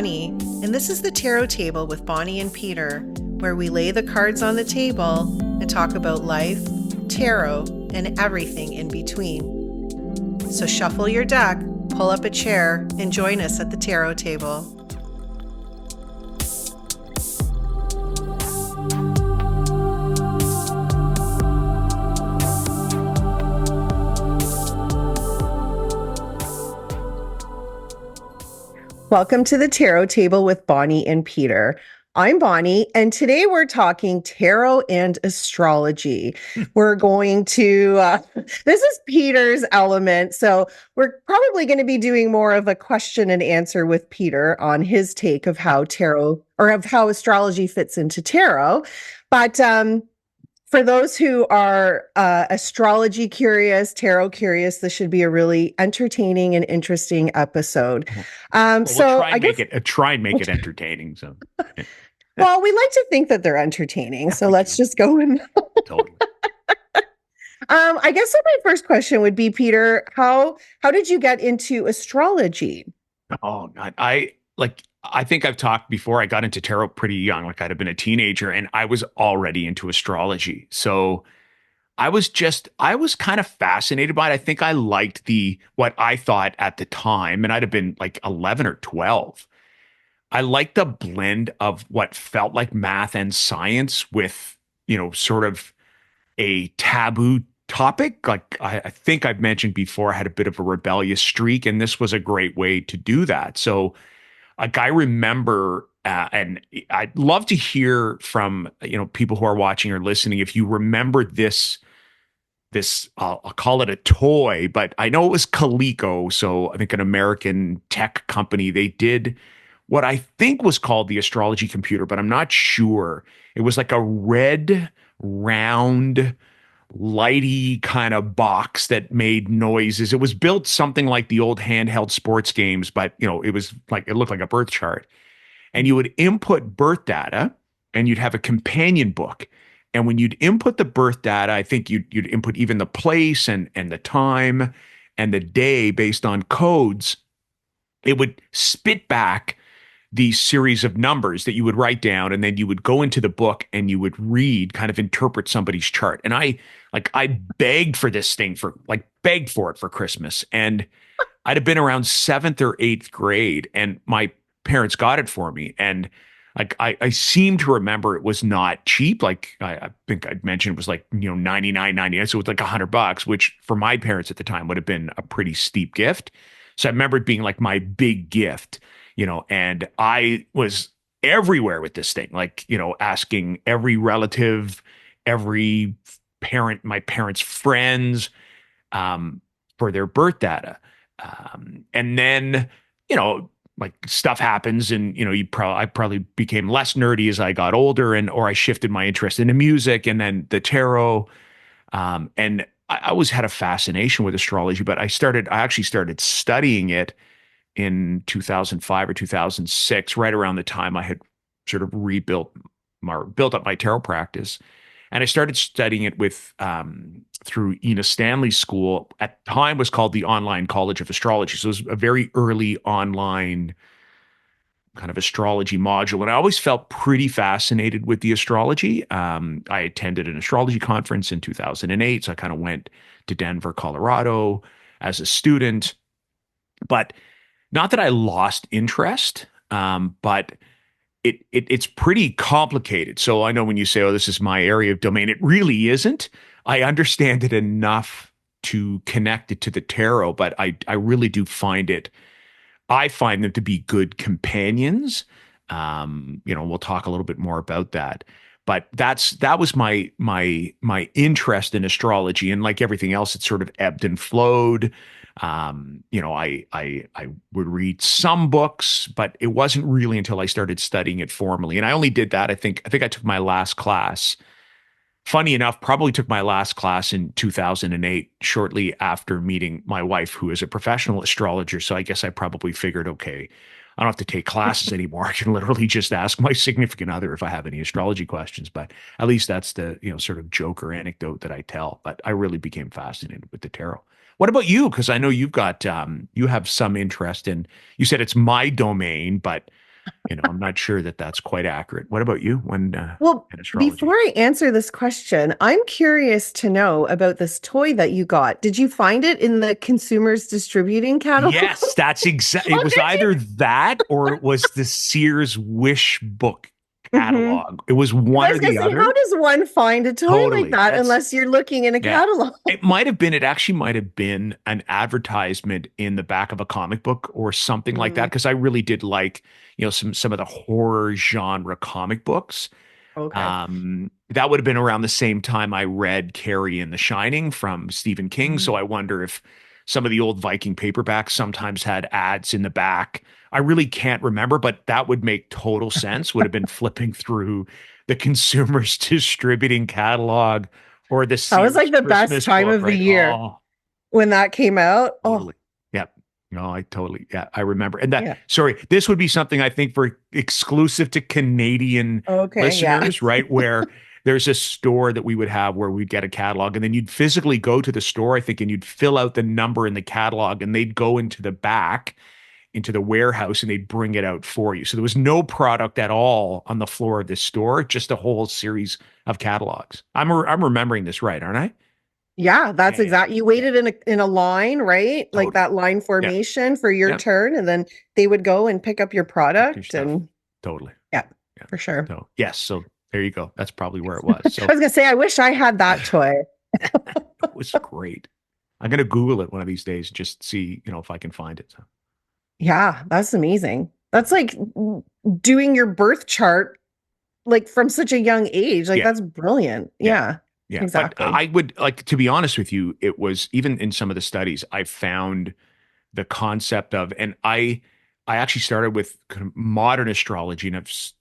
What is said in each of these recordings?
Bonnie, and this is the Tarot Table with Bonnie and Peter, where we lay the cards on the table and talk about life, tarot, and everything in between. So shuffle your deck, pull up a chair, and join us at the Tarot Table. Welcome to the Tarot Table with Bonnie and Peter. I'm Bonnie, and today we're talking tarot and astrology. We're going to, this is Peter's element, so we're probably going to be doing more of a question and answer with Peter on his take of how tarot, or of how astrology fits into tarot. But for those who are astrology curious, tarot curious, this should be a really entertaining and interesting episode. We'll try and make it entertaining. So, well, we like to think that they're entertaining, so let's just go in. Totally. I guess my first question would be, Peter, how did you get into astrology? Oh God, I think I've talked before. I got into tarot pretty young, like I'd have been a teenager, and I was already into astrology. So I was kind of fascinated by it. I think I liked what I thought at the time, and I'd have been like 11 or 12. I liked the blend of what felt like math and science with, sort of a taboo topic. Like I think I've mentioned before, I had a bit of a rebellious streak, and this was a great way to do that. So like I remember, and I'd love to hear from, people who are watching or listening, if you remember this, I'll call it a toy, but I know it was Coleco. So I think an American tech company, they did what I think was called the astrology computer, but I'm not sure. It was like a red, round, lighty kind of box that made noises. It was built something like the old handheld sports games, but it was like, it looked like a birth chart. And you would input birth data and you'd have a companion book. And when you'd input the birth data, I think you'd input even the place and the time and the day based on codes. It would spit back these series of numbers that you would write down, and then you would go into the book and you would read, kind of interpret somebody's chart. And I begged for this thing begged for it for Christmas. And I'd have been around 7th or 8th grade, and my parents got it for me. And I seem to remember it was not cheap. Like I think I'd mentioned it was like, 99.99. So it was like $100, which for my parents at the time would have been a pretty steep gift. So I remember it being like my big gift. And I was everywhere with this thing, asking every relative, every parent, my parents' friends, for their birth data. And then, stuff happens, and, I probably became less nerdy as I got older, or I shifted my interest into music and then the tarot. And I always had a fascination with astrology, but I actually started studying it in 2005 or 2006, right around the time I had sort of built up my tarot practice. And I started studying it through Ina Stanley's school. At the time was called the Online College of Astrology. So it was a very early online kind of astrology module. And I always felt pretty fascinated with the astrology. I attended an astrology conference in 2008. So I kind of went to Denver, Colorado as a student. But not that I lost interest, but it's pretty complicated. So I know when you say, "Oh, this is my area of domain," it really isn't. I understand it enough to connect it to the tarot, but I really do I find them to be good companions. We'll talk a little bit more about that. But that was my interest in astrology, and like everything else, it sort of ebbed and flowed. I would read some books, but it wasn't really until I started studying it formally. And I only did that. I think I took my last class. Funny enough, probably took my last class in 2008, shortly after meeting my wife, who is a professional astrologer. So I guess I probably figured, okay, I don't have to take classes anymore. I can literally just ask my significant other if I have any astrology questions. But at least that's the, sort of joke or anecdote that I tell. But I really became fascinated with the tarot. What about you? Because I know you have some interest in, you said it's my domain, but I'm not sure that that's quite accurate. What about you when Well, in before astrology? I answer this question, I'm curious to know about this toy that you got. Did you find it in the Consumers Distributing catalog? Yes, that's exactly. It Oh, was did either that or it was the Sears Wish book you? Mm-hmm. catalog. It was I one or was gonna the say, how other. does one find a toy like Totally. that That's unless you're looking in a Yeah. catalog? It actually might have been an advertisement in the back of a comic book or something like that. Mm, Cause I really did like, some of the horror genre comic books. okay. That would have been around the same time I read Carrie and The Shining from Stephen King. So Mm. I wonder if some of the old Viking paperbacks sometimes had ads in the back. I really can't remember, but that would make total sense. Would have been flipping through the Consumers Distributing catalog or the That was Sears like the best Christmas time book, of the right? year Oh, when that came out. Oh, totally. Yep. No, yeah, I remember. And yeah. sorry, this would be something I think for exclusive to Canadian Okay, yeah. listeners, right? Where there's a store that we would have where we'd get a catalog and then you'd physically go to the store, I think, and you'd fill out the number in the catalog and they'd go into the back, into the warehouse and they'd bring it out for you. So there was no product at all on the floor of this store, just a whole series of catalogs. I'm remembering this right, aren't I? Yeah, that's Yeah, yeah, exact. You yeah. waited in a line, right? Like Totally. that line Yeah. formation for your Yeah. turn, and then they would go and pick up your Pick your product. stuff. And Totally. yeah, Yeah. for sure. So yes. So there you go. That's probably where it was. I So was gonna say, I wish I had that toy. it was great. I'm gonna Google it one of these days, just see, if I can find it. So Yeah, that's amazing. That's like doing your birth chart like from such a young age. Like yeah, that's brilliant. yeah, Yeah, yeah. But exactly. I would like to be honest with you, it was even in some of the studies, I found the concept of, and I actually started with kind of modern astrology, and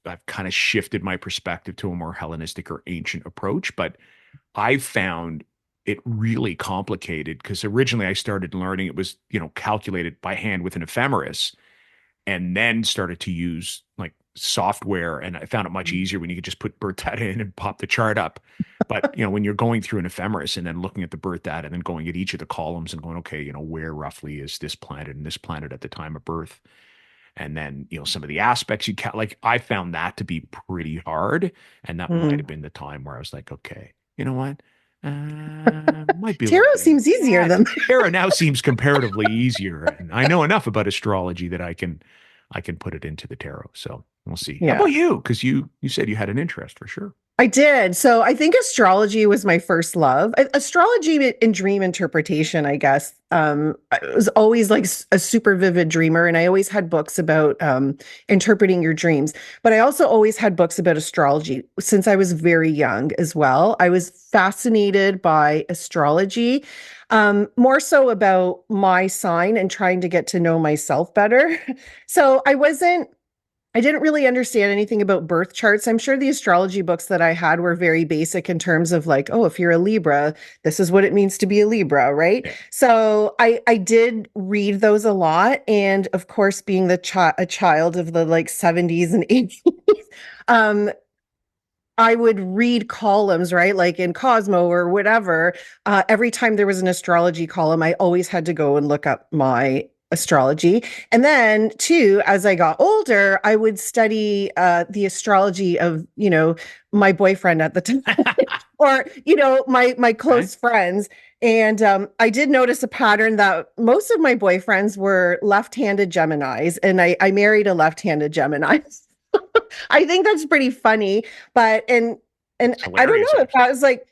I've kind of shifted my perspective to a more Hellenistic or ancient approach. But I found it really complicated because originally I started learning it was, calculated by hand with an ephemeris and then started to use like software. And I found it much easier when you could just put birth data in and pop the chart up. But, when you're going through an ephemeris and then looking at the birth data and then going at each of the columns and going, okay, where roughly is this planet and this planet at the time of birth? And then, some of the aspects like I found that to be pretty hard. And that might Mm. have been the time where I was like, okay, you know what? Might be a little Tarot bit. seems easier Yeah, than tarot now seems comparatively easier, and I know enough about astrology that I can put it into the tarot. So we'll see. How yeah. about you? Because you said you had an interest for sure. I did. So I think astrology was my first love. Astrology and dream interpretation, I guess. I was always like a super vivid dreamer, and I always had books about interpreting your dreams. But I also always had books about astrology since I was very young as well. I was fascinated by astrology, more so about my sign and trying to get to know myself better. So I didn't really understand anything about birth charts. I'm sure the astrology books that I had were very basic in terms of like, oh, if you're a Libra, this is what it means to be a Libra, right? Yeah. So I did read those a lot, and of course, being a child of the like 70s and 80s, um, I would read columns, right? Like in Cosmo or whatever. Every time there was an astrology column, I always had to go and look up my astrology. And then, too, as I got older, I would study the astrology of, my boyfriend at the time, or my Okay. close friends. And I did notice a pattern that most of my boyfriends were left-handed Geminis, and I married a left-handed Gemini. I think that's pretty funny, but and It's I don't hilarious, know if actually. that was like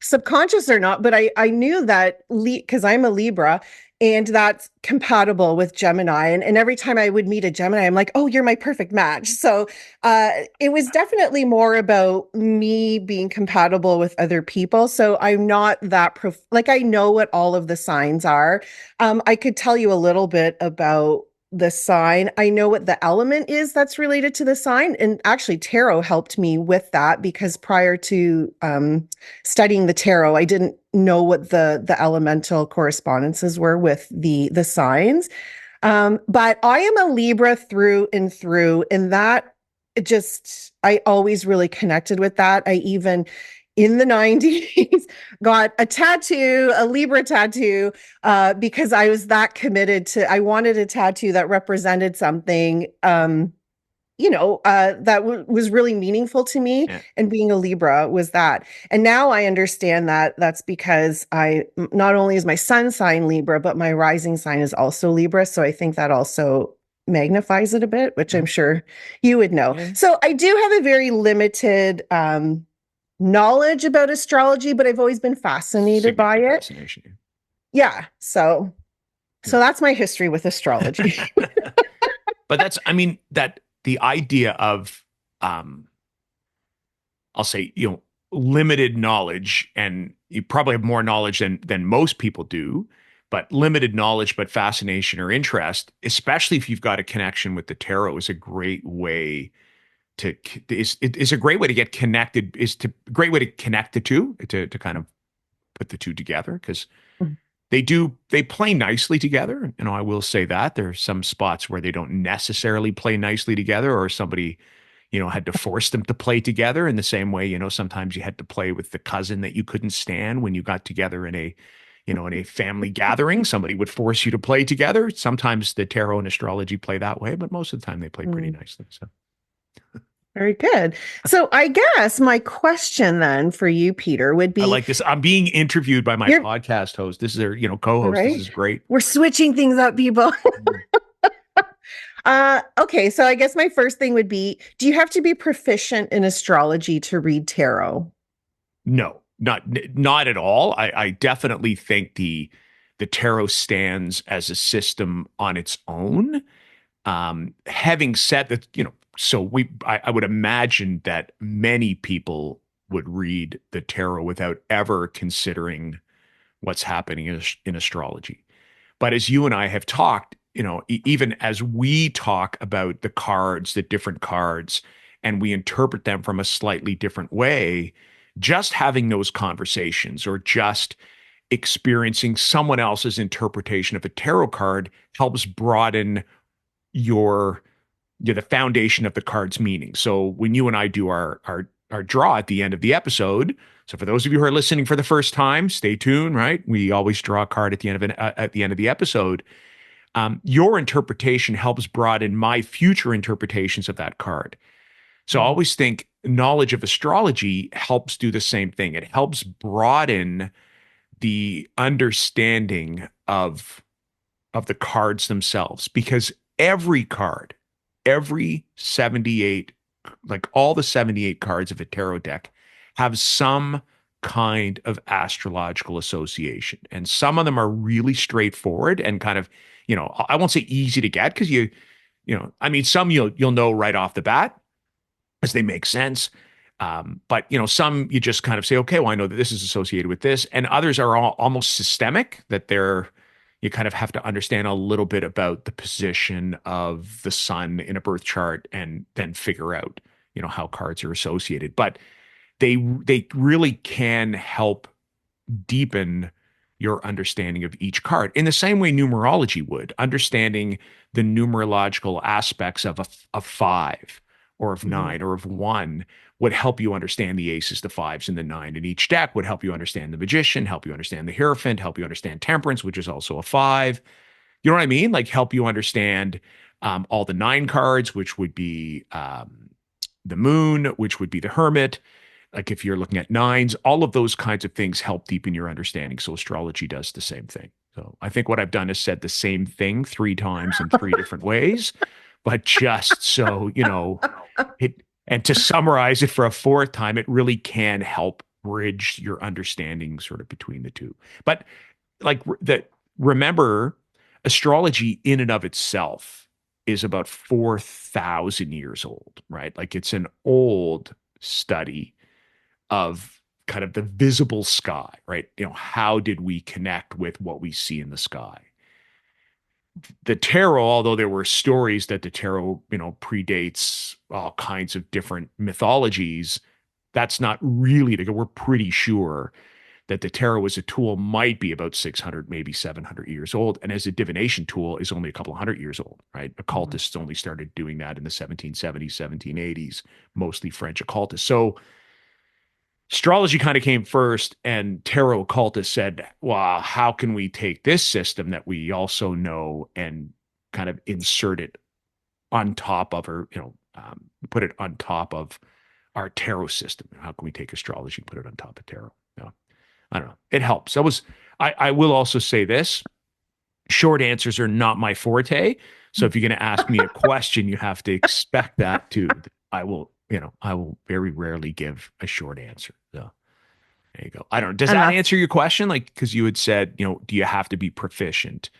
subconscious or not, but I knew that because I'm a Libra and that's compatible with Gemini. And every time I would meet a Gemini, I'm like, oh, you're my perfect match. So it was definitely more about me being compatible with other people. So I'm not that like I know what all of the signs are. I could tell you a little bit about the sign. I know what the element is that's related to the sign. And actually, tarot helped me with that because prior to studying the tarot, I didn't know what the elemental correspondences were with the signs. But I am a Libra through and through, and that I always really connected with that. I even in the 90s got a tattoo, a Libra tattoo, because I was that committed I wanted a tattoo that represented something. that was really meaningful to me. Yeah. And being a Libra was that. And now I understand that that's because not only is my sun sign Libra, but my rising sign is also Libra. So I think that also magnifies it a bit, which I'm Mhm. sure you would know. Yeah. So I do have a very limited knowledge about astrology, but I've always been fascinated by Significant it. fascination. Yeah. So Yeah. that's my history with astrology. But that's, I mean, that the idea of, um, I'll say, limited knowledge, and you probably have more knowledge than most people do, but limited knowledge, but fascination or interest, especially if you've got a connection with the tarot, is a great way to is a great way to get connected. Is to great way to connect the two, to kind of put the two together, because they play nicely together. I will say that there are some spots where they don't necessarily play nicely together, or somebody, had to force them to play together in the same way, sometimes you had to play with the cousin that you couldn't stand when you got together in a family gathering. Somebody would force you to play together. Sometimes the tarot and astrology play that way, but most of the time they play pretty nicely. So Very good. So I guess my question then for you, Peter, would I be like this. I'm being interviewed by my you're podcast host. This is their, all co-host. This right. is great. We're switching things up, people. Okay, so I guess my first thing would be, do you have to be proficient in astrology to read tarot? No, not at all. I definitely think the tarot stands as a system on its own. Having said that, so I would imagine that many people would read the tarot without ever considering what's happening in astrology. But as you and I have talked, even as we talk about the cards, the different cards, and we interpret them from a slightly different way, just having those conversations or just experiencing someone else's interpretation of a tarot card helps broaden your the foundation of the card's meaning. So when you and I do our draw at the end of the episode, so for those of you who are listening for the first time, stay tuned. Right, we always draw a card at the end of at the end of the episode. Your interpretation helps broaden my future interpretations of that card. So I Mhm. always think knowledge of astrology helps do the same thing. It helps broaden the understanding of the cards themselves, because every card, every 78, like all the 78 cards of a tarot deck have some kind of astrological association. And some of them are really straightforward and kind of, I won't say easy to get, because I mean, some you'll know right off the bat as they make sense. But some you just kind of say, okay, well, I know that this is associated with this, and others are almost systemic, that you kind of have to understand a little bit about the position of the sun in a birth chart, and then figure out, how cards are associated. But they really can help deepen your understanding of each card in the same way numerology would. Understanding the numerological aspects of five, or of Mhm. nine, or of one would help you understand the aces, the fives, and the nine in each deck, would help you understand the magician, help you understand the hierophant, help you understand temperance, which is also a five. You know what I mean? Like help you understand all the nine cards, which would be the moon, which would be the hermit. Like if you're looking at nines, all of those kinds of things help deepen your understanding. So astrology does the same thing. So I think what I've done is said the same thing three times in three different ways, but just so, it, and to summarize it for a fourth time, it really can help bridge your understanding sort of between the two. But like that, remember, astrology in and of itself is about 4,000 years old, right? Like it's an old study of kind of the visible sky, right? How did we connect with what we see in the sky? The tarot, although there were stories that the tarot, predates all kinds of different mythologies, that's not really we're pretty sure that the tarot as a tool might be about 600, maybe 700 years old. And as a divination tool is only a couple of hundred years old, right? Mhm. Occultists only started doing that in the 1770s, 1780s, mostly French occultists. So astrology kind of came first, and tarot occultists said, well, how can we take this system that we also know and kind of insert it on top of, or put it on top of our tarot system. How can we take astrology and put it on top of tarot? No, I don't know. It helps. I will also say this: short answers are not my forte. So if you're going to ask me a question, you have to expect that too. I will very rarely give a short answer. So there you go. I don't know. Does And that that's answer your question? Like, because you had said, do you have to be proficient?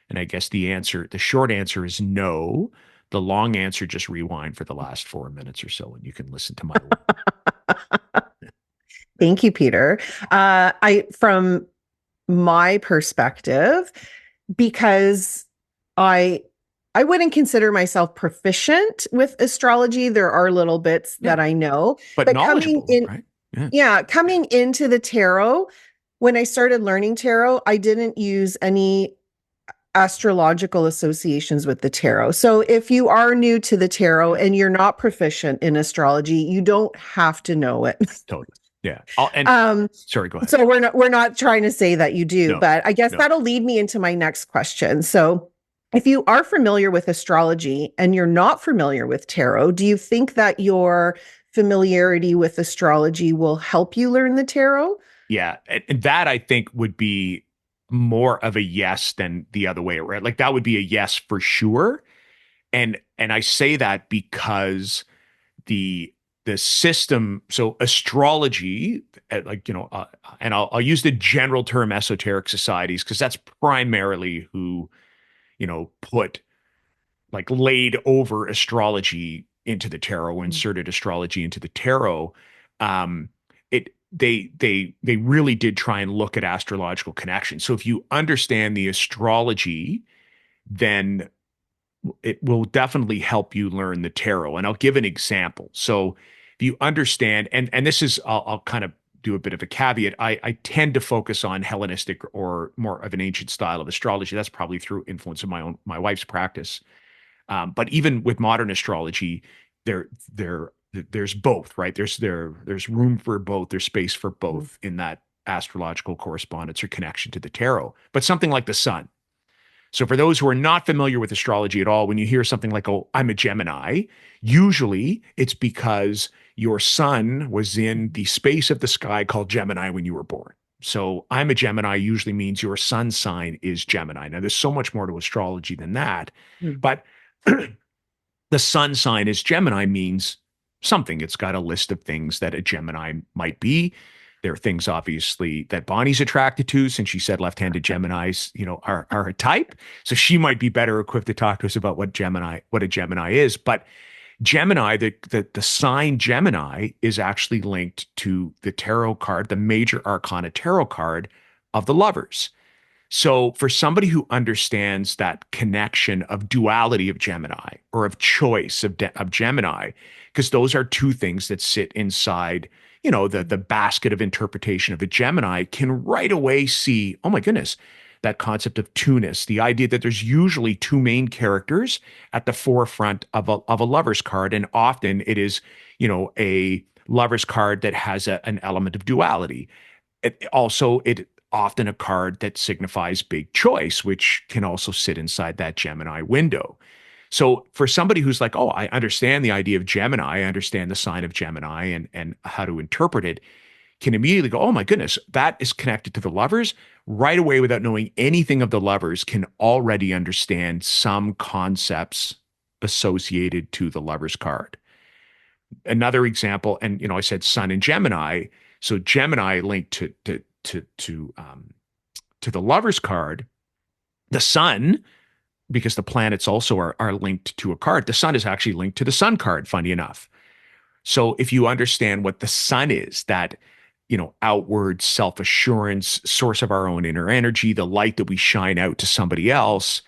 And I guess the short answer is no. The long answer, just rewind for the last 4 minutes or so, and you can listen to my. thank you, Peter. From my perspective, because I I wouldn't consider myself proficient with astrology. There are little bits Yeah, that I know, but but coming knowledgeable, in, right? Yeah. yeah, coming into the tarot, when I started learning tarot, I didn't use any astrological associations with the tarot. So if you are new to the tarot Yeah. and you're not proficient in astrology, you don't have to know it. Totally. Yeah. And Um, sorry, go ahead. so we're not trying to say that you do, No, but I guess no. that'll lead me into my next question. So if you are familiar with astrology and you're not familiar with tarot, do you think that your familiarity with astrology will help you learn the tarot? Yeah. And that I think would be more of a yes than the other way around. Like that would be a yes for sure. And I say that because the the system, so astrology, and I'll use the general term esoteric societies because that's primarily who, put like laid over astrology into the tarot, inserted astrology into the tarot. Um, it they really did try and look at astrological connections. So if you understand the astrology, then it will definitely help you learn the tarot. And I'll give an example. So if you understand, and this is, I'll kind of do a bit of a caveat. I tend to focus on Hellenistic or more of an ancient style of astrology. That's probably through influence of my wife's practice. But even with modern astrology, there there's both, right? There's room for both. There's space for Mhm. both in that astrological correspondence or connection to the tarot. But something like the sun. So for those who are not familiar with astrology at all, when you hear something like, "Oh, I'm a Gemini," usually it's because your sun was in the space of the sky called Gemini when you were born. So I'm a Gemini usually means your sun sign is Gemini. Now, there's so much more to astrology than that, Mhm. but the sun sign is Gemini means something. It's got a list of things that a Gemini might be. There are things obviously that Bonnie's attracted to, since she said left-handed Geminis, are a type. So she might be better equipped to talk to us about what a Gemini is. But Gemini, the sign Gemini is actually linked to the tarot card, the major arcana tarot card of the lovers. So, for somebody who understands that connection of duality of Gemini or of choice of Gemini, because those are two things that sit inside, the basket of interpretation of a Gemini, can right away see, oh my goodness, that concept of two-ness, the idea that there's usually two main characters at the forefront of a lover's card, and often it is, a lover's card that has an element of duality. It often a card that signifies big choice, which can also sit inside that Gemini window. So for somebody who's like, oh, I understand the idea of Gemini, I understand the sign of Gemini and how to interpret it, can immediately go, oh my goodness, that is connected to the lovers right away without knowing anything of the lovers, can already understand some concepts associated to the lovers card. Another example, and I said Sun and Gemini. So Gemini linked to the Lovers card. The Sun, because the planets also are linked to a card. The Sun is actually linked to the Sun card. Funny enough. So if you understand what the Sun is, that outward self assurance, source of our own inner energy, the light that we shine out to somebody else,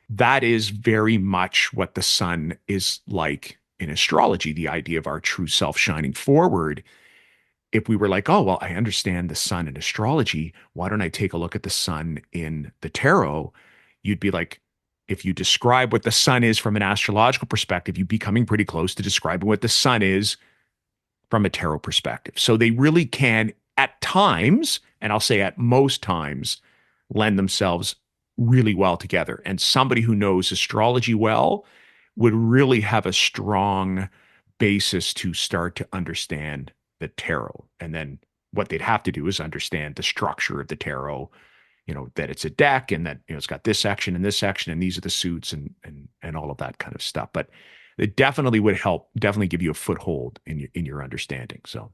that is very much what the Sun is like in astrology, the idea of our true self shining forward. If we were like, oh, well, I understand the sun in astrology, why don't I take a look at the sun in the tarot? You'd be like, if you describe what the sun is from an astrological perspective, you'd be coming pretty close to describing what the sun is from a tarot perspective. So they really can, at times, and I'll say at most times, lend themselves really well together. And somebody who knows astrology well would really have a strong basis to start to understand the tarot. And then what they'd have to do is understand the structure of the tarot, that it's a deck and that, it's got this section and this section and these are the suits and all of that kind of stuff. But it definitely would help, definitely give you a foothold in your understanding. So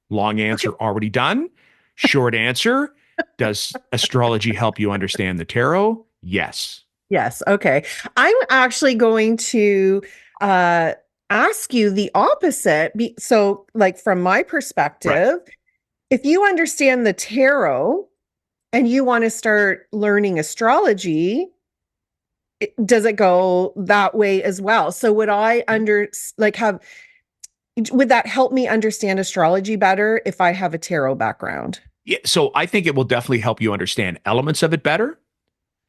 long answer Okay. already done. Short answer, does astrology help you understand the tarot? Yes. Yes. Okay. I'm actually going to uh, ask you the opposite. So, like, from my Right. perspective, if you understand the tarot and you want to start learning astrology, does it go that way as well? So, would that help me understand astrology better if I have a tarot background? Yeah, so I think it will definitely help you understand elements of it better.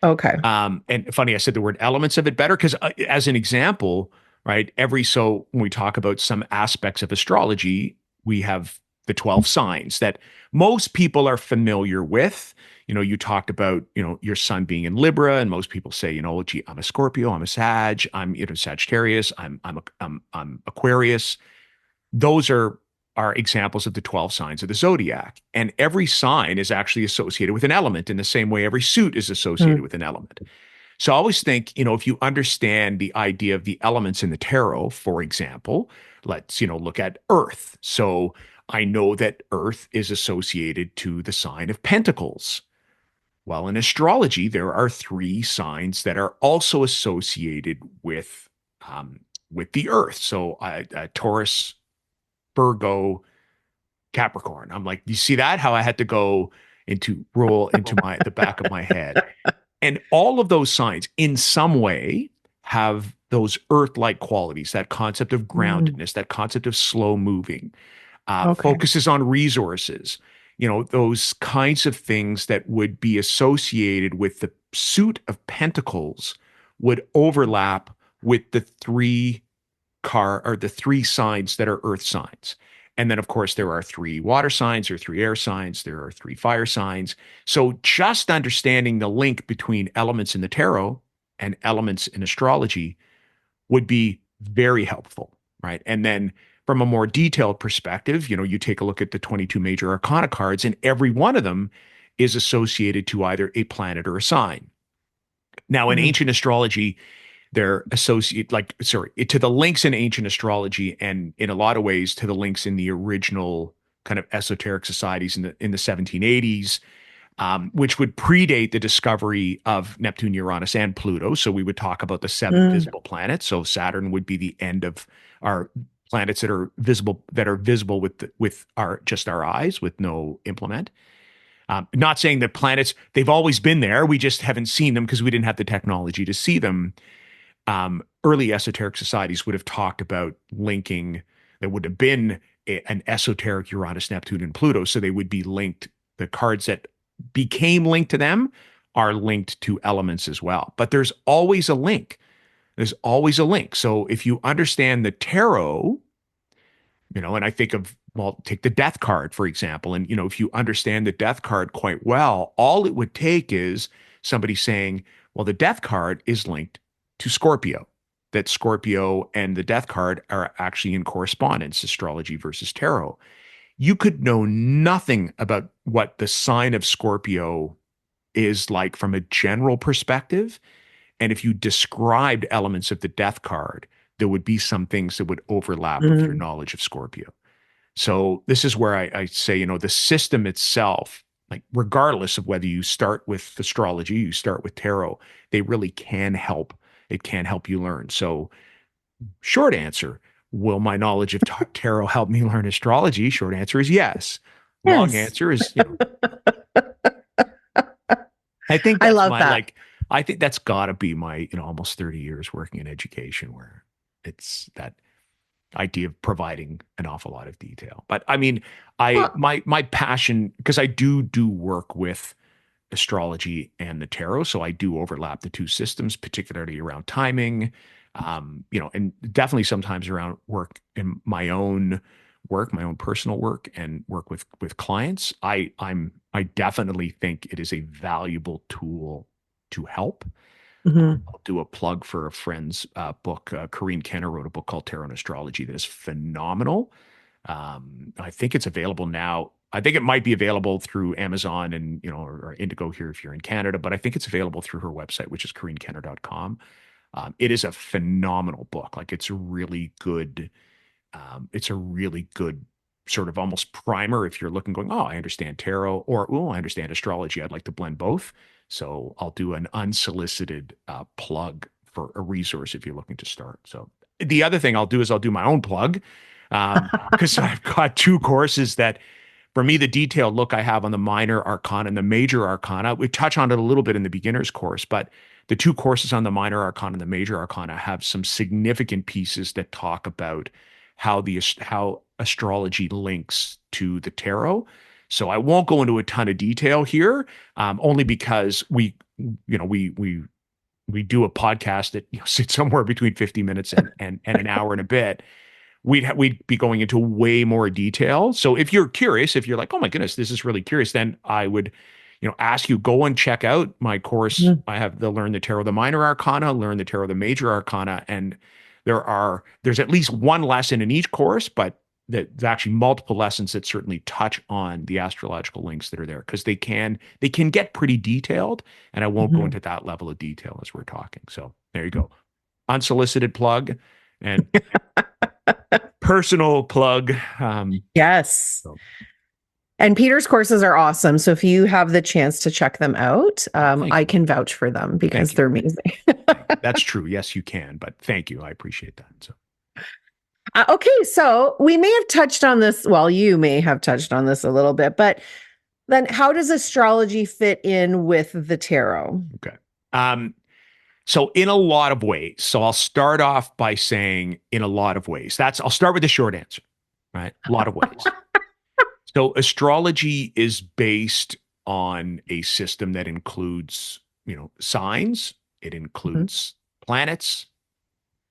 Okay. And funny, I said the word elements of it better because, as an example, right, when we talk about some aspects of astrology, we have the 12 signs that most people are familiar with. You talked about, your sun being in Libra, and most people say, gee, I'm a Scorpio, I'm a Sag, I'm, Sagittarius, I'm Aquarius. Those are examples of the 12 signs of the zodiac. And every sign is actually associated with an element in the same way every suit is associated Mm. with an element. So I always think, if you understand the idea of the elements in the tarot, for example, let's, look at Earth. So I know that Earth is associated to the sign of Pentacles. Well, in astrology, there are three signs that are also associated with the Earth. So Taurus, Virgo, Capricorn. I'm like, you see that? How I had to go roll into the back of my head. And all of those signs in some way have those earth-like qualities, that concept of Mm. groundedness, that concept of slow moving, Okay. focuses on resources, those kinds of things that would be associated with the suit of pentacles would overlap with the three signs that are earth signs. And then, of course, there are three water signs or three air signs. There are three fire signs. So just understanding the link between elements in the tarot and elements in astrology would be very helpful, right? And then from a more detailed perspective, you take a look at the 22 major arcana cards, and every one of them is associated to either a planet or a sign. Now, in Mm. ancient astrology, they're associate like sorry to the links in ancient astrology, and in a lot of ways to the links in the original kind of esoteric societies in the 1780s, which would predate the discovery of Neptune, Uranus, and Pluto. So we would talk about the seven Mm. visible planets. So Saturn would be the end of our planets that are visible with our eyes with no implement. Not saying that planets, they've always been there. We just haven't seen them because we didn't have the technology to see them. Early esoteric societies would have talked about linking, there would have been an esoteric Uranus, Neptune, and Pluto. So they would be linked. The cards that became linked to them are linked to elements as well. But there's always a link. There's always a link. So if you understand the tarot, and I think of, well, take the death card, for example. And, if you understand the death card quite well, all it would take is somebody saying, well, the death card is linked to Scorpio, that Scorpio and the death card are actually in correspondence, astrology versus tarot. You could know nothing about what the sign of Scorpio is like from a general perspective. And if you described elements of the death card, there would be some things that would overlap with your Mm. knowledge of Scorpio. So this is where I say, the system itself, like regardless of whether you start with astrology, you start with tarot, they really can help. It can help you learn. So short answer, will my knowledge of tarot help me learn astrology? Short answer is yes. Long Yes. answer is, I think I that's love my that. like, I think that's got to be my, almost 30 years working in education where it's that idea of providing an awful lot of detail. But I mean, I Well, my passion, because I do work with astrology and the tarot, so I do overlap the two systems, particularly around timing, and definitely sometimes around work in my own personal work and work with clients. I definitely think it is a valuable tool to help. Mhm. I'll do a plug for a friend's book. Corinne Kenner wrote a book called Tarot and Astrology that is phenomenal. I think it's available now. I think it might be available through Amazon and, or Indigo here if you're in Canada, but I think it's available through her website, which is corinnekenner.com. It is a phenomenal book. Like it's really good. It's a really good sort of almost primer if you're looking going, oh, I understand tarot, or, oh, I understand astrology. I'd like to blend both. So I'll do an unsolicited plug for a resource if you're looking to start. So the other thing I'll do is I'll do my own plug, because I've got two courses that, for me, the detailed look I have on the minor arcana and the major arcana, we touch on it a little bit in the beginner's course, but the two courses on the minor arcana and the major arcana have some significant pieces that talk about how astrology links to the tarot. So I won't go into a ton of detail here, only because we do a podcast that sits somewhere between 50 minutes and an hour and a bit. We'd be going into way more detail. So if you're curious, if you're like, oh my goodness, this is really curious, then I would, ask you, go and check out my course. Mhm. I have the Learn the Tarot, the Minor Arcana, Learn the Tarot, the Major Arcana, and there's at least one lesson in each course, but there's actually multiple lessons that certainly touch on the astrological links that are there, because they can get pretty detailed, and I won't go Mhm. into that level of detail as we're talking. So there you go. Unsolicited plug and personal plug. Yes. So, And Peter's courses are awesome. So if you have the chance to check them out, thank I you. can vouch for them because Thank you. they're amazing. That's true. Yes, you can, but thank you. I appreciate that. So, Okay, so we may have touched on this. Well, you may have touched on this a little bit, but then how does astrology fit in with the tarot? okay. So in a lot of ways, so I'll start off by saying in a lot of ways. I'll start with the short answer, right? A lot of ways. So astrology is based on a system that includes, signs. It Mhm. includes planets.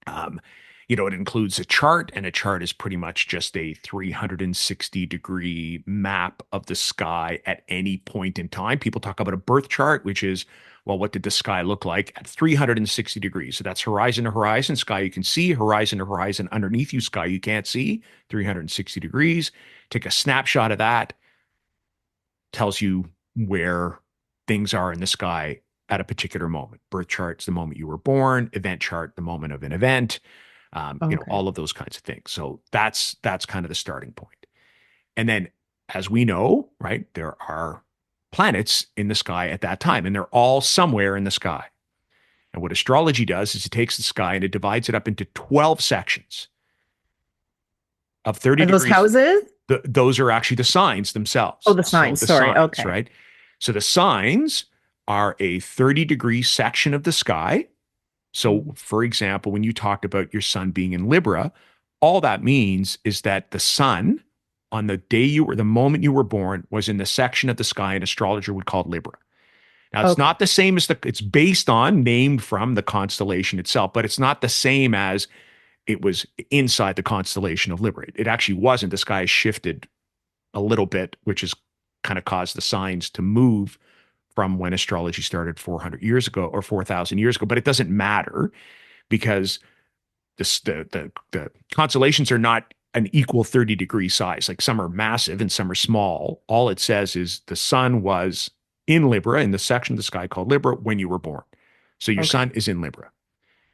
Um, it includes a chart, and a chart is pretty much just a 360-degree map of the sky at any point in time. People talk about a birth chart, which is, well, what did the sky look like at 360 degrees? So that's horizon to horizon, sky you can see, horizon to horizon, underneath you, sky you can't see, 360 degrees. Take a snapshot of that, tells you where things are in the sky at a particular moment. Birth chart's the moment you were born, event chart, the moment of an event, Okay. all of those kinds of things. So that's kind of the starting point. And then, as we know, right, there are planets in the sky at that time, and they're all somewhere in the sky. And what astrology does is it takes the sky and it divides it up into 12 sections of 30 Are those degrees. houses? Those are actually the signs Oh, themselves. the So signs. the Sorry. signs, Okay. right? So the signs are a 30-degree section of the sky. So, Mhm. for example, when you talked about your sun being in Libra, all that means is that the sun, on the moment you were born, was in the section of the sky an astrologer would call Libra. Now, it's Okay. not the same as it's based on, named from the constellation itself, but it's not the same as it was inside the constellation of Libra. It actually wasn't. The sky shifted a little bit, which has kind of caused the signs to move from when astrology started 400 years ago or 4,000 years ago. But it doesn't matter, because the constellations are not an equal 30-degree size. Like some are massive and some are small. All it says is the sun was in Libra, in the section of the sky called Libra, when you were born. So your Okay. sun is in Libra.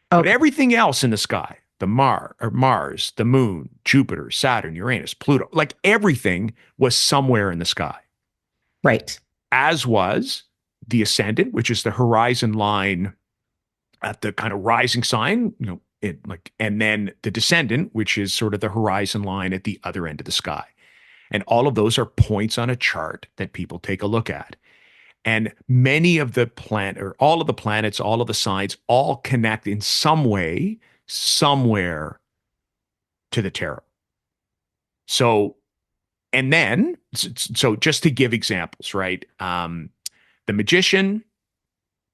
But Okay. everything else in the sky, the Mars, the moon, Jupiter, Saturn, Uranus, Pluto, like everything was somewhere in the sky, Right. as was the ascendant, which is the horizon line at the kind of rising sign, and then the descendant, which is sort of the horizon line at the other end of the sky. And all of those are points on a chart that people take a look at. And many of the or all of the planets, all of the signs, all connect in some way, somewhere, to the tarot. So, and then, so just to give examples, right? The magician,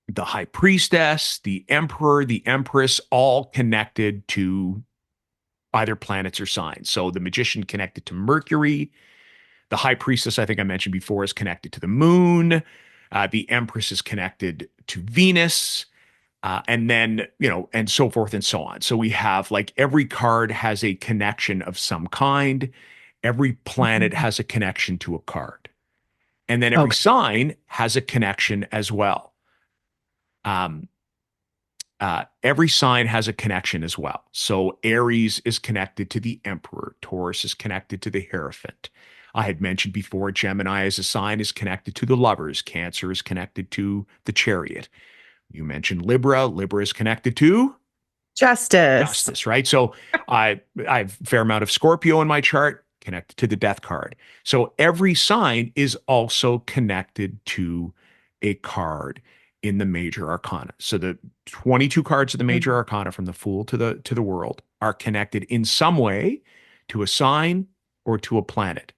the high priestess, the emperor, the empress, all connected to either planets or signs. So the magician connected to Mercury. The high priestess, I think I mentioned before, is connected to the moon. The empress is connected to Venus. And then, and so forth and so on. So we have like every card has a connection of some kind. Every planet Mhm. has a connection to a card. And then every Okay. sign has a connection as well. Um, every sign has a connection as well. So Aries is connected to the Emperor, Taurus is connected to the Hierophant. I had mentioned before, Gemini as a sign is connected to the Lovers, Cancer is connected to the Chariot. You mentioned Libra, Libra is connected to Justice. Justice, right? So I have a fair amount of Scorpio in my chart connected to the Death card. So every sign is also connected to a card in the major arcana. So the 22 cards of the major Mhm. arcana from the Fool to the World are connected in some way to a sign or to a planet.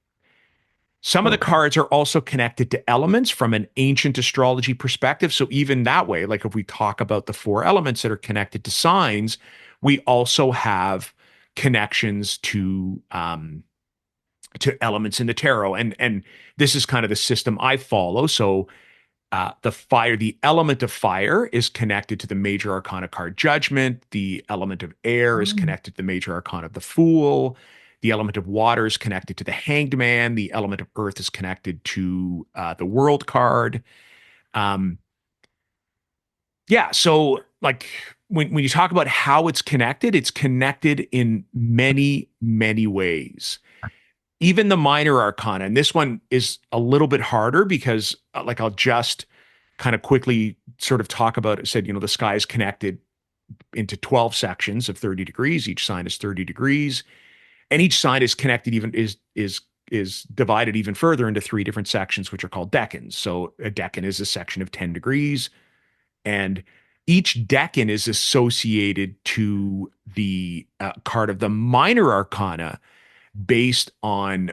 Some of the Okay. cards are also connected to elements from an ancient astrology perspective. So, even that way, like if we talk about the four elements that are connected to signs, we also have connections to elements in the tarot. And this is kind of the system I follow. So, the element of fire is connected to the major arcana card Judgment. The element of air is Mm. connected to the major arcana of the Fool. The element of water is connected to the Hanged Man. The element of earth is connected to the World card. Um, yeah, so like when you talk about how it's connected in many, many ways. Even the minor arcana, and this one is a little bit harder because, like, I'll just kind of quickly sort of talk about it. Said, the sky is connected into 12 sections of 30 degrees. Each sign is 30 degrees, and each sign is connected even is divided even further into three different sections, which are called decans. So a decan is a section of 10 degrees, and each decan is associated to the card of the minor arcana based on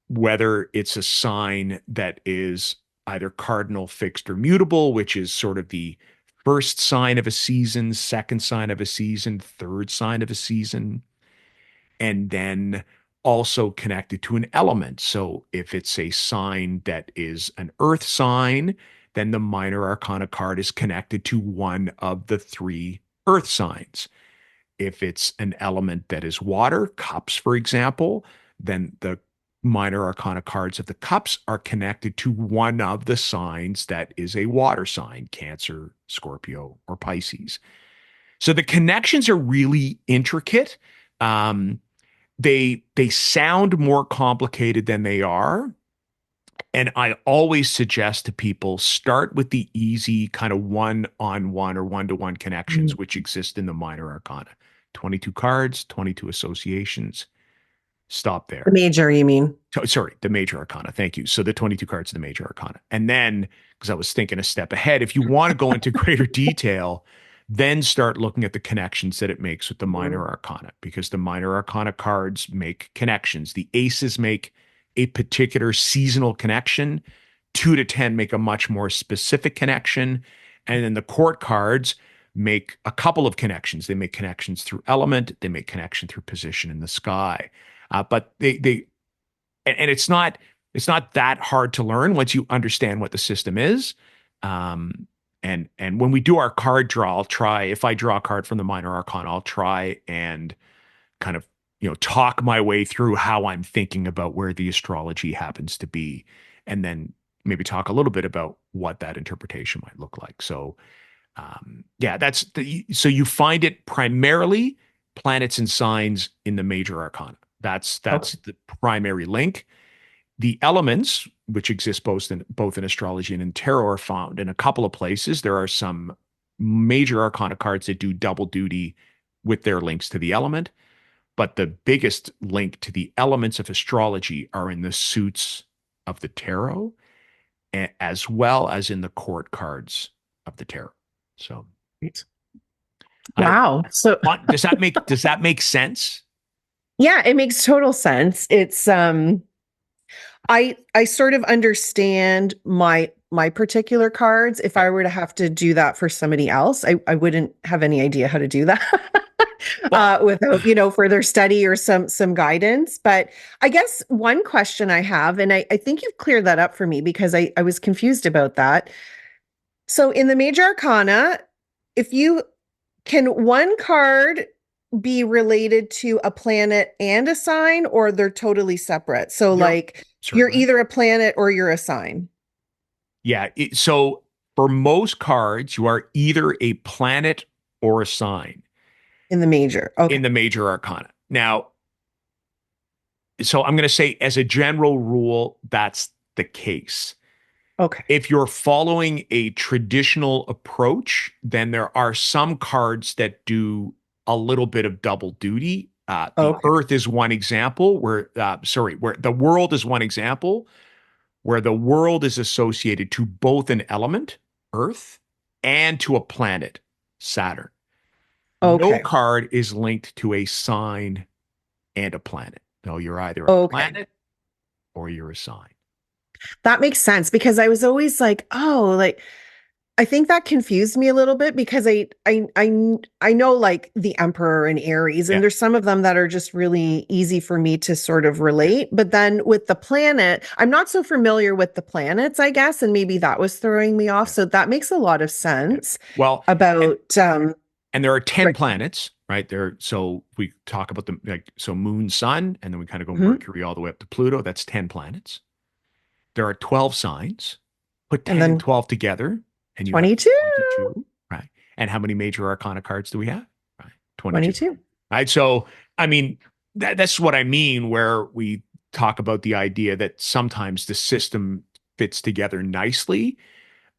whether it's a sign that is either cardinal, fixed, or mutable, which is sort of the first sign of a season, second sign of a season, third sign of a season, and then also connected to an element. So if it's a sign that is an earth sign, then the minor arcana card is connected to one of the three earth signs. If it's an element that is water, cups, for example, then the minor arcana cards of the cups are connected to one of the signs that is a water sign, Cancer, Scorpio, or Pisces. So the connections are really intricate. Um, they sound more complicated than they are. And I always suggest to people start with the easy kind of one-on-one or one-to-one connections, Mm. which exist in the minor arcana. 22 cards, 22 associations. Stop The there. major, you mean? Sorry, the major arcana. Thank you. So the 22 cards of the major arcana. And then, because I was thinking a step ahead, if you want to go into greater detail, then start looking at the connections that it makes with the minor Mhm. arcana, because the minor arcana cards make connections. The aces make a particular seasonal connection. 2 to 10 make a much more specific connection. And then the court cards make a couple of connections. They make connections through element, they make connection through position in the sky. But they and it's not that hard to learn once you understand what the system is. Um, and when we do our card draw, I'll try, if I draw a card from the minor arcana, I'll try and kind of talk my way through how I'm thinking about where the astrology happens to be, and then maybe talk a little bit about what that interpretation might look like. So yeah, so you find it primarily planets and signs in the major arcana. That's Okay. the primary link. The elements, which exist both in astrology and in tarot, are found in a couple of places. There are some major arcana cards that do double duty with their links to the element, but the biggest link to the elements of astrology are in the suits of the tarot, as well as in the court cards of the tarot. So Great. I Wow. So does that make sense? yeah, it makes total sense. I sort of understand my particular cards. If Yeah. I were to have to do that for somebody else, I wouldn't have any idea how to do that Well, without, further study or some guidance. But I guess one question I have, and I think you've cleared that up for me because I was confused about that. So in the major arcana, if you can one card be related to a planet and a sign, or they're totally separate? So, There, like, sorry, you're go ahead. either a planet or you're a sign Yeah. So for most cards, you are either a planet or a sign in the major. in Okay. the major arcana. Now, so I'm going to say, as a general rule, that's the case. Okay. If you're following a traditional approach, then there are some cards that do a little bit of double duty. The Okay. Earth is one example where the world is one example, where the world is associated to both an element, Earth, and to a planet, Saturn. No Okay. card is linked to a sign and a planet. No, you're either a Okay. planet or you're a sign. That makes sense because I was always like, oh, like I think that confused me a little bit because I know like the Emperor and Aries, Yeah, and there's some of them that are just really easy for me to sort of yeah, relate. But then with the planet, I'm not so familiar with the planets, I guess, and maybe that was throwing me off. yeah, So that makes a lot of yeah. sense Well, and about and there are 10 right. planets, right? There, so we talk about them like so moon, sun, and then we kind of go Mhm. Mercury all the way up to Pluto. That's 10 planets. There are 12 signs. Put And 10 and then 12 together, and you have 22, 22, right? And how many major arcana cards do we have? Right. 22. 22. Right. So, I mean, that's what I mean, where we talk about the idea that sometimes the system fits together nicely.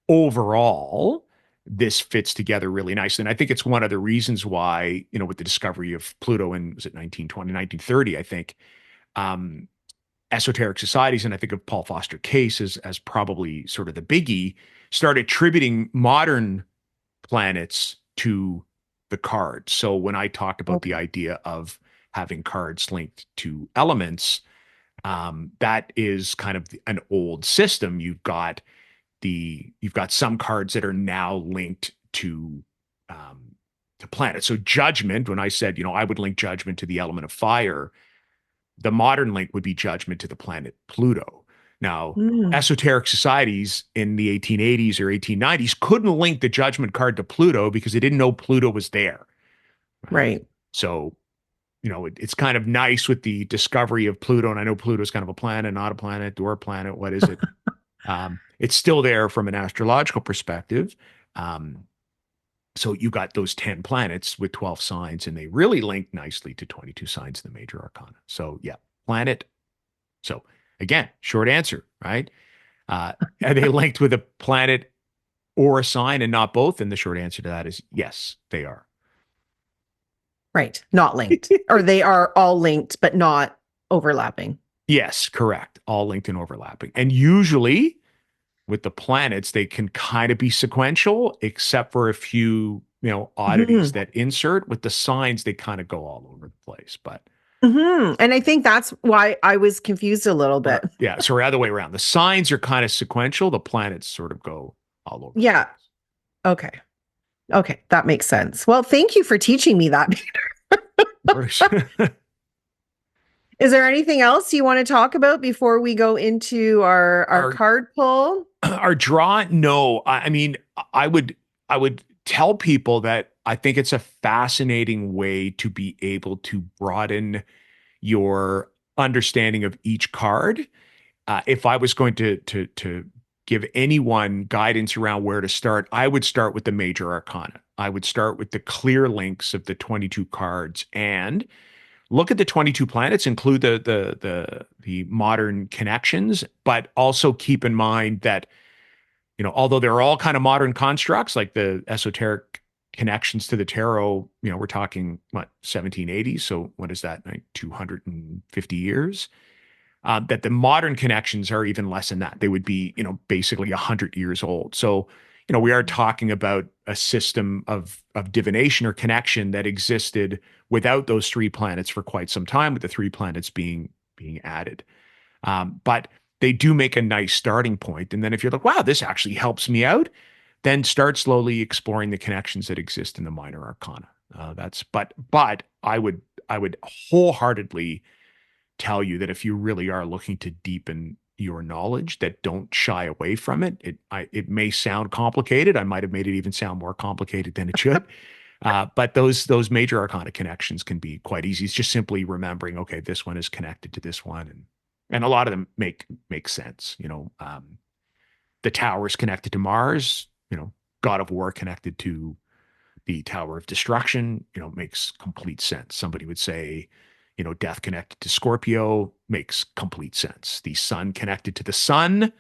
Overall, this fits together really nicely. And I think it's one of the reasons why, with the discovery of Pluto in, was it 1920, 1930, I think, um, esoteric societies, and I think of Paul Foster Case as probably sort of the biggie, start attributing modern planets to the cards. So when I talk about the Okay. idea of having cards linked to elements, that is kind of an old system. You've got some cards that are now linked um, to planets. So judgment, when I said, I would link judgment to the element of fire, the modern link would be judgment to the planet Pluto. Now, Mm, esoteric societies in the 1880s or 1890s couldn't link the judgment card to Pluto because they didn't know Pluto was there. Right. right. So, it's kind of nice with the discovery of Pluto. And I know Pluto is kind of a planet, not a planet, or a planet. What is it? It's still there from an astrological perspective. Um, so you got those 10 planets with 12 signs, and they really link nicely to 22 signs in the major arcana. So, yeah, planet. So, again, short answer, right? Are they linked with a planet or a sign and not both? And the short answer to that is yes, they are. Right. Not linked. Or they are all linked, but not overlapping. Yes, correct. All linked and overlapping. And usually, with the planets, they can kind of be sequential, except for a few, oddities Mhm. that insert. With the signs, they kind of go all over the place. But And I think that's why I was confused a little bit. yeah, sorry, other way around. The signs are kind of sequential. The planets sort of go all over Yeah. Okay. Okay. That makes sense. Well, thank you for teaching me that. the place. Is there anything else you want to talk about before we go into our our card pull? our draw, no. I mean, I would tell people that I think it's a fascinating way to be able to broaden your understanding of each card. If I was going to give anyone guidance around where to start, I would start with the major arcana. I would start with the clear links of the 22 cards and look at the 22 planets, include the modern connections, but also keep in mind that, although they're all kind of modern constructs, like the esoteric connections to the tarot, we're talking what, 1780. So what is that? Like 250 years. That the modern connections are even less than that. They would be, basically 100 years old. So, we are talking about a system of divination or connection that existed without those three planets for quite some time, with the three planets being added. But they do make a nice starting point. And then if you're like, wow, this actually helps me out, then start slowly exploring the connections that exist in the minor arcana. But I would wholeheartedly tell you that if you really are looking to deepen your knowledge, that don't shy away from it. It may sound complicated. I might have made it even sound more complicated than it should. But those major arcana connections can be quite easy. It's just simply remembering, okay, this one is connected to this one, and a lot of them make sense. The tower is connected to Mars. God of War connected to the Tower of Destruction. Makes complete sense. Somebody would say, death connected to Scorpio makes complete sense. The sun connected to the sun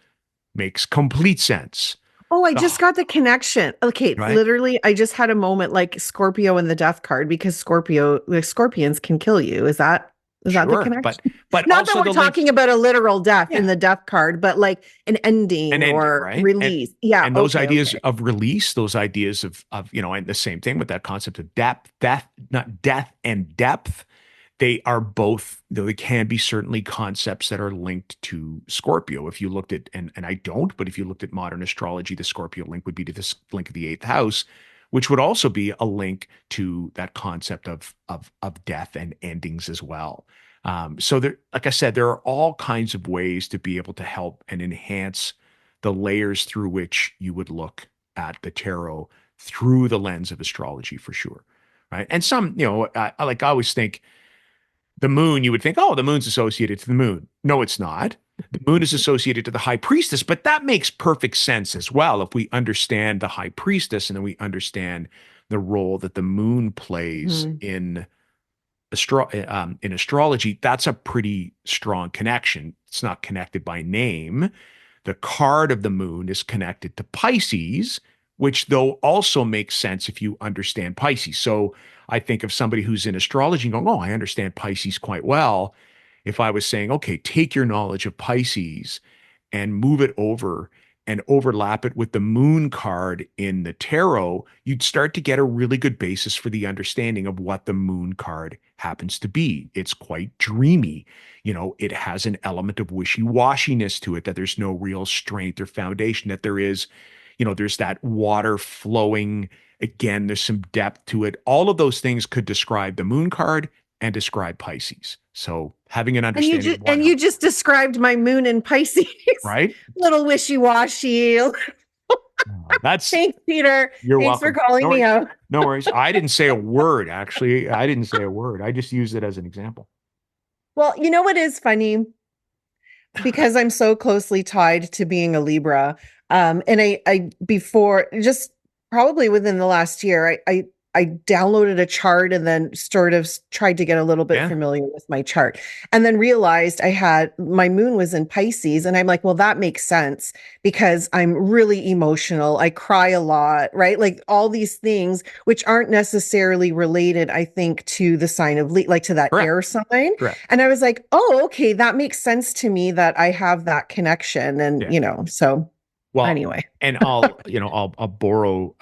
makes complete sense. Oh, I just got the connection. Okay, Right? literally, I just had a moment like Scorpio and the death card because the scorpions can kill you. Is that the Sure. But connection? but Not that also we're the link, talking about a literal death in yeah, the death card, but like an an ending ending, or right? And release. Yeah, and those okay, ideas okay. of release, those ideas of and the same thing with that concept of depth, death, not death and depth. They are both, though they can be certainly concepts that are linked to Scorpio. If you looked at, and I don't, but if you looked at modern astrology, the Scorpio link would be to this link of the eighth house, which would also be a link to that concept of death and endings as well. So there, like I said, there are all kinds of ways to be able to help and enhance the layers through which you would look at the tarot through the lens of astrology for sure. Right. And some, I always think the moon, you would think, oh, the moon's associated to the moon. No, it's not. The moon is associated to the high priestess, but that makes perfect sense as well. If we understand the high priestess and then we understand the role that the moon plays Mhm. in astrology, that's a pretty strong connection. It's not connected by name. The card of the moon is connected to Pisces, which though also makes sense if you understand Pisces. So I think of somebody who's in astrology and going, oh, I understand Pisces quite well. If I was saying, okay, take your knowledge of Pisces and move it over and overlap it with the moon card in the tarot, you'd start to get a really good basis for the understanding of what the moon card happens to be. It's quite dreamy. It has an element of wishy-washiness to it, that there's no real strength or foundation, that there's that water flowing. Again, there's some depth to it. All of those things could describe the moon card and describe Pisces. So having an And you understanding just of one and you helps, just described my moon in Pisces. right? Little wishy-washy. That's Thanks, Peter. You're Thanks for welcome. calling No me worries. out. No worries. I didn't say a word, actually. I didn't say a word. I just used it as an example. Well, you know what is funny? Because I'm so closely tied to being a Libra. And I before just probably within the last year, I downloaded a chart and then sort of tried to get a little bit Yeah. familiar with my chart and then realized I had my moon was in Pisces. And I'm like, well, that makes sense because I'm really emotional. I cry a lot, right? Like all these things, which aren't necessarily related, I think, to the sign of like to that Correct. air sign. Correct. And I was like, oh, okay, that makes sense to me that I have that connection. And, Yeah. so Well, anyway. and I'll borrow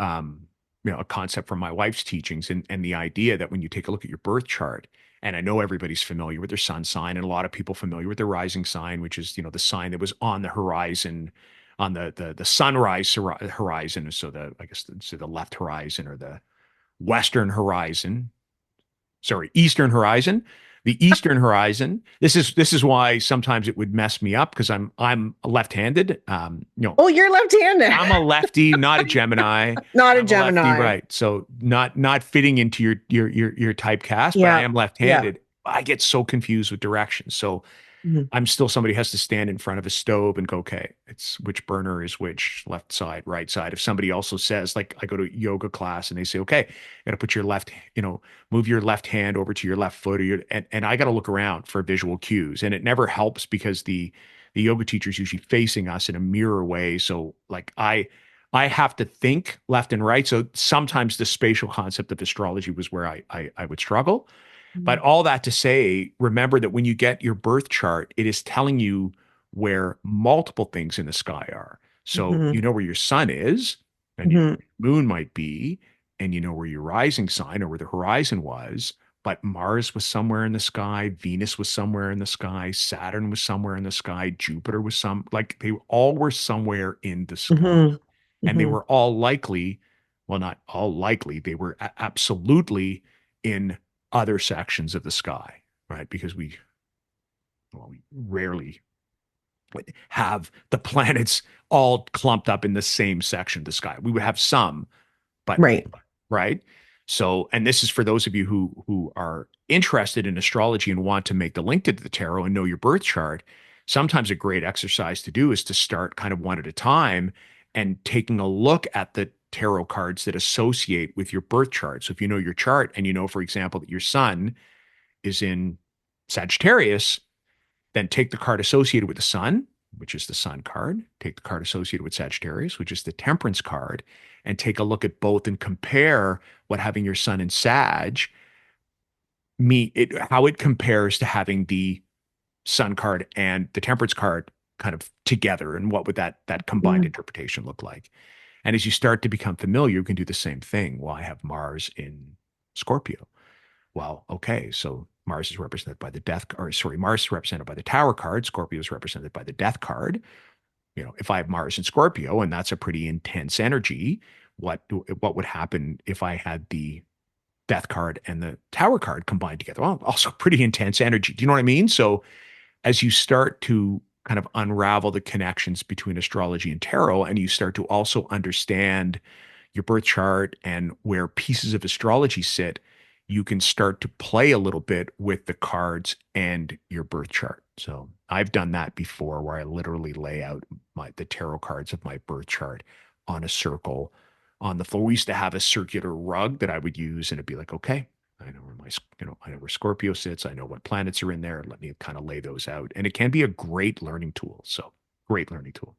a concept from my wife's teachings, and the idea that when you take a look at your birth chart, and I know everybody's familiar with their sun sign, and a lot of people familiar with their rising sign, which is the sign that was on the horizon, on the sunrise horizon. So I guess the left horizon or the western horizon, sorry, Eastern Horizon. The Eastern Horizon. This is why sometimes it would mess me up because I'm left-handed. Oh, you're left-handed, I'm a lefty, not a Gemini. not a I'm a lefty, Gemini. right? So not fitting into your typecast, but I Yeah. am Yeah. left-handed. I get so confused with directions. So Mhm. I'm still somebody who has to stand in front of a stove and go, okay, it's which burner is which, left side, right side. If somebody also says, like I go to yoga class and they say, okay, you got to put your move your left hand over to your left foot or and I got to look around for visual cues. And it never helps because the yoga teacher is usually facing us in a mirror way. So like I have to think left and right. So sometimes the spatial concept of astrology was where I would struggle. But Mhm. all that to say, remember that when you get your birth chart, it is telling you where multiple things in the sky are. So you Mhm. know where your sun is, and you know Mhm. where your moon might be, and you know where your rising sign or where the horizon was. But Mars was somewhere in the sky, Venus was somewhere in the sky, Saturn was somewhere in the sky, Jupiter was like they all were somewhere in the sky. Mhm. And they Mhm. were all likely, well, not all likely, they were absolutely in other sections of the sky, right? Because we rarely would have the planets all clumped up in the same section of the sky. We would have some, but Right. right. So, and this is for those of you who are interested in astrology and want to make the link to the tarot and know your birth chart. Sometimes a great exercise to do is to start kind of one at a time and taking a look at the tarot cards that associate with your birth chart. So if you know your chart and you know, for example, that your sun is in Sagittarius, then take the card associated with the sun, which is the sun card, take the card associated with Sagittarius, which is the temperance card, and take a look at both and compare what having your sun in Sag how it compares to having the sun card and the temperance card kind of together, and what would that combined Mm. interpretation look like. And as you start to become familiar, you can do the same thing. Well, I have Mars in Scorpio. Well, okay, so Mars is represented by the Mars is represented by the Tower card. Scorpio is represented by the Death card. If I have Mars in Scorpio, and that's a pretty intense energy, what would happen if I had the Death card and the Tower card combined together? Well, also pretty intense energy. Do you know what I mean? So as you start to kind of unravel the connections between astrology and tarot, and you start to also understand your birth chart and where pieces of astrology sit, you can start to play a little bit with the cards and your birth chart. So I've done that before, where I literally lay out the tarot cards of my birth chart on a circle on the floor. We used to have a circular rug that I would use, and it'd be like, okay, I know where I know where Scorpio sits. I know what planets are in there. Let me kind of lay those out. And it can be a great learning tool. So great learning tool.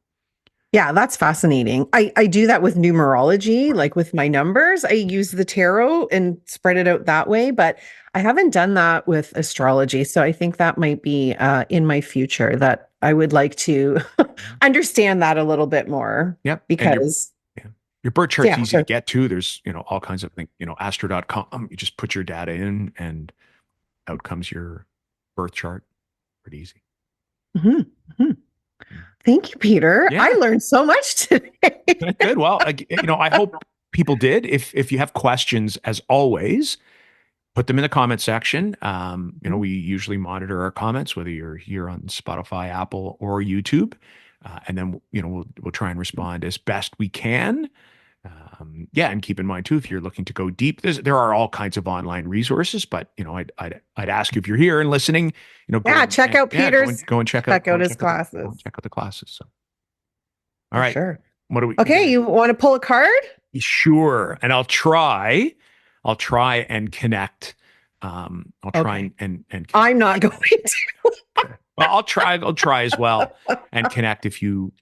Yeah, that's fascinating. I do that with numerology, Right. like with my numbers. I use the tarot and spread it out that way, but I haven't done that with astrology. So I think that might be in my future, that I would like to understand that a little bit more, Yep. And because yeah, your birth chart's yeah, easy to sure. get to. There's, all kinds of things, astro.com. You just put your data in and out comes your birth chart. Pretty easy. Mhm, mhm. Mm. Thank you, Peter. I Yeah. learned so much today. Good. Well, I hope people did. If you have questions, as always, put them in the comment section. We usually monitor our comments, whether you're here on Spotify, Apple, or YouTube, and then we'll try and respond as best we can. Yeah, and keep in mind too, if you're looking to go deep, there are all kinds of online resources. But I'd ask you, if you're here and listening, go Yeah, and, check out Peter's, go and check out his go classes and check out the classes. So, all for right, sure. what are we Okay, gonna? you want to pull a card? Sure, and I'll try and connect. I'll try Okay. and connect. I'm not going to. Okay. Well, I'll try as well and connect. If you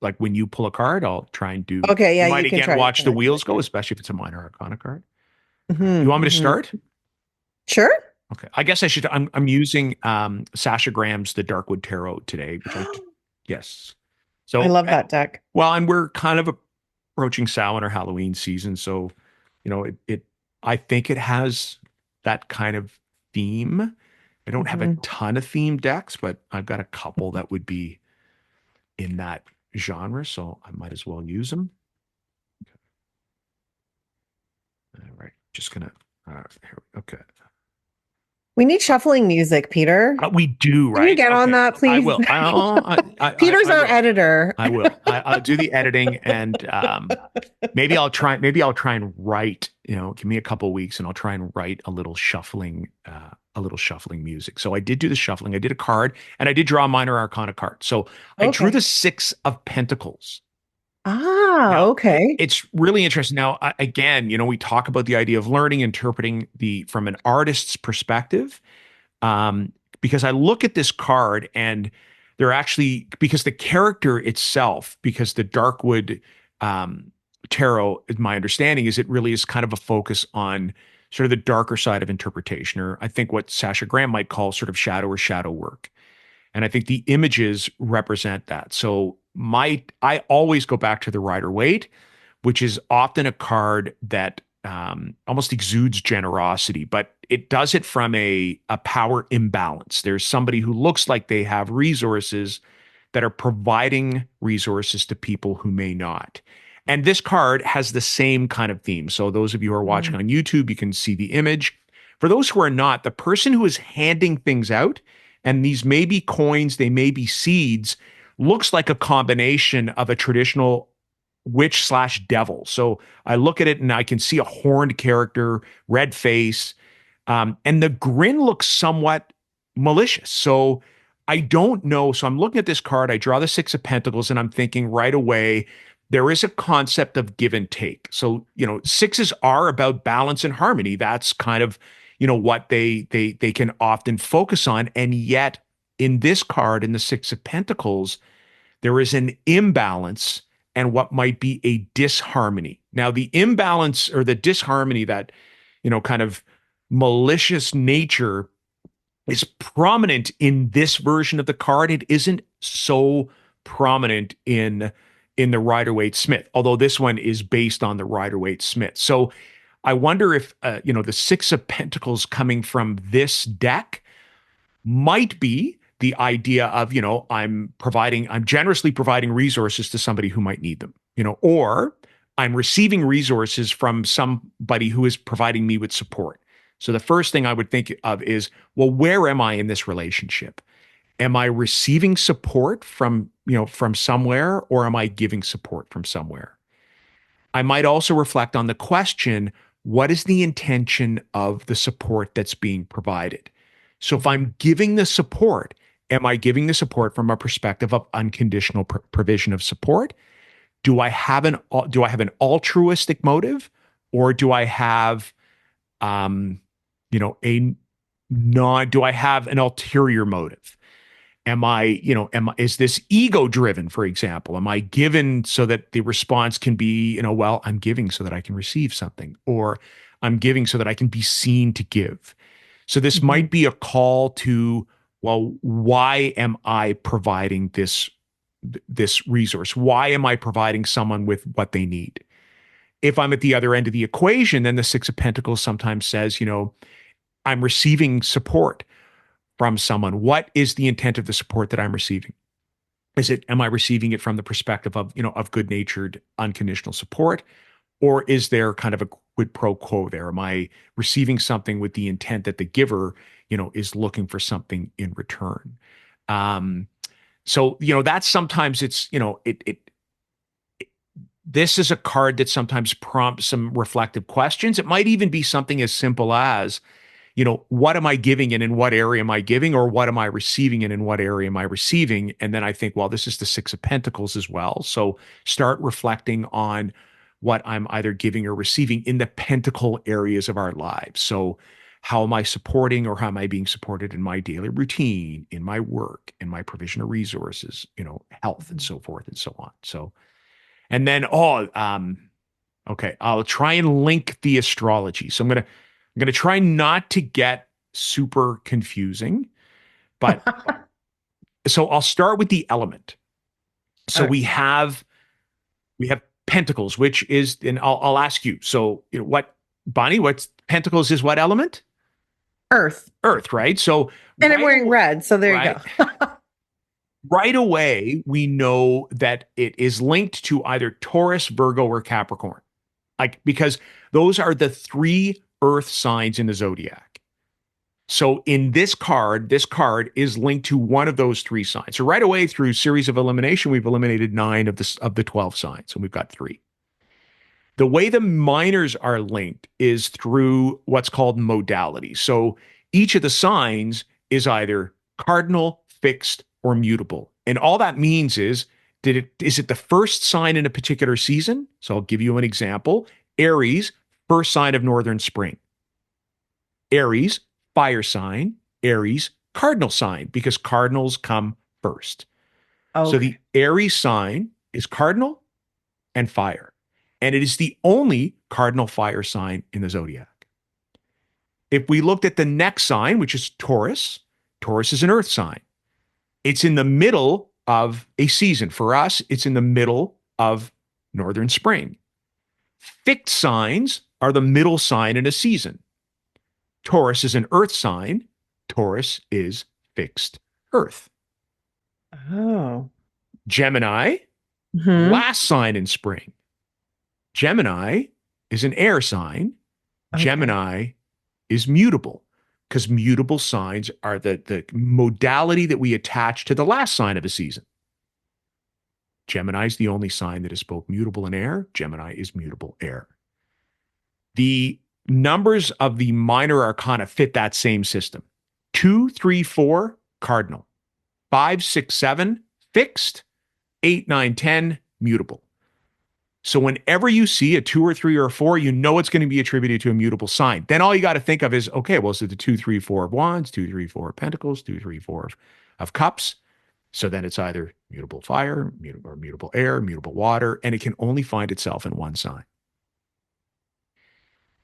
like, when you pull a card, I'll try and do. Okay, yeah, You you might can again try to watch the connect wheels right go, there. especially if it's a minor arcana card. You Hmm, want me to hmm. start? Sure. Okay. I guess I should. I'm using Sasha Graham's The Darkwood Tarot today, which yes. I So love that deck. well, and we're kind of approaching Samhain or Halloween season, so I think it has that kind of theme. I don't have a Hmm. ton of theme decks, but I've got a couple that would be in that genre, so I might as well use them. All right, just gonna. Okay. We need shuffling music, Peter. We do, Can you right? get on Okay, that, I please? will. Peter's I our will. editor. I will. I'll do the editing, and maybe I'll try. Maybe I'll try and write. Give me a couple of weeks, and I'll try and write a little shuffling. A little shuffling music. So I did do the shuffling. I did a card, and I did draw a minor arcana card. So I drew Okay. the Six of Pentacles. Ah, Now, okay. it's really interesting. Now, again, we talk about the idea of learning, interpreting from an artist's perspective, um, because I look at this card and they're actually, because the character itself, because the Darkwood um, tarot, my understanding is, it really is kind of a focus on sort of the darker side of interpretation, or I think what Sasha Graham might call sort of shadow or shadow work. And I think the images represent that. So I always go back to the Rider Waite, which is often a card that almost exudes generosity, but it does it from a power imbalance. There's somebody who looks like they have resources that are providing resources to people who may not. And this card has the same kind of theme. So those of you who are watching Mm. on YouTube, you can see the image. For those who are not, the person who is handing things out And these may be coins, they may be seeds, looks like a combination of a traditional witch slash devil. So I look at it and I can see a horned character, red face, and the grin looks somewhat malicious. So I don't know. So I'm looking at this card. I draw the Six of Pentacles, and I'm thinking right away, there is a concept of give and take. So, sixes are about balance and harmony. That's kind of, what they can often focus on. And yet, in this card, in the Six of Pentacles, there is an imbalance and what might be a disharmony. Now, the imbalance or the disharmony, that, kind of malicious nature, is prominent in this version of the card. It isn't so prominent in the Rider-Waite-Smith, although this one is based on the Rider-Waite-Smith. So I wonder if the Six of Pentacles coming from this deck might be the idea of, I'm generously providing resources to somebody who might need them, or I'm receiving resources from somebody who is providing me with support. So the first thing I would think of is, well, where am I in this relationship? Am I receiving support from somewhere, or am I giving support from somewhere? I might also reflect on the question, what is the intention of the support that's being provided? So if I'm giving the support, am I giving the support from a perspective of unconditional provision of support? Do I have an altruistic motive, or do I have do I have an ulterior motive? Is this ego driven, for example? Am I given so that the response can be, well, I'm giving so that I can receive something, or I'm giving so that I can be seen to give. So this might be a call to, well, why am I providing this resource? Why am I providing someone with what they need? If I'm at the other end of the equation, then the Six of Pentacles sometimes says, I'm receiving support from someone. What is the intent of the support that I'm receiving? Am I receiving it from the perspective of, of good-natured, unconditional support? Or is there kind of a quid pro quo there? Am I receiving something with the intent that the giver, is looking for something in return? So, that's sometimes it's, this is a card that sometimes prompts some reflective questions. It might even be something as simple as, what am I giving and in what area am I giving, or what am I receiving and in what area am I receiving? And then I think, well, this is the Six of Pentacles as well. So start reflecting on what I'm either giving or receiving in the pentacle areas of our lives. So how am I supporting, or how am I being supported in my daily routine, in my work, in my provision of resources, health, and so forth and so on. So, and then, okay, I'll try and link the astrology. So I'm going to try not to get super confusing, but so I'll start with the element. So Okay. we have pentacles, which is, and I'll ask you. So, Bonnie, what's pentacles is what element? Earth. Earth, right? So, And I'm wearing red, so there right, you go. right away, we know that it is linked to either Taurus, Virgo, or Capricorn. Because those are the three earth signs in the zodiac. So in this card is linked to one of those three signs. So right away, through series of elimination, we've eliminated 9 of the 12 signs, and we've got 3. The way the minors are linked is through what's called modality. So each of the signs is either cardinal, fixed, or mutable. And all that means is it the first sign in a particular season? So I'll give you an example. Aries, first sign of northern spring. Aries, fire sign. Aries, cardinal sign, because cardinals come first. Okay. So the Aries sign is cardinal and fire. And it is the only cardinal fire sign in the zodiac. If we looked at the next sign, which is Taurus, Taurus is an earth sign. It's in the middle of a season. For us, it's in the middle of northern spring. Fixed signs are the middle sign in a season. Taurus is an earth sign. Taurus is fixed earth. Oh. Gemini, last sign in spring. Gemini is an air sign. Okay. Gemini is mutable. because mutable signs are the modality that we attach to the last sign of a season. Gemini is the only sign that is both mutable and air. Gemini is mutable air. The numbers of the minor arcana fit that same system. 2, 3, 4, cardinal. 5, 6, 7, fixed. 8, 9, 10, mutable. So whenever you see a 2 or 3 or 4, you know it's going to be attributed to a mutable sign. Then all you got to think of is, okay, well, so the 2, 3, 4 of wands, 2, 3, 4 of pentacles, 2, 3, 4 of cups. So then it's either mutable fire, mutable air, mutable water, and it can only find itself in one sign.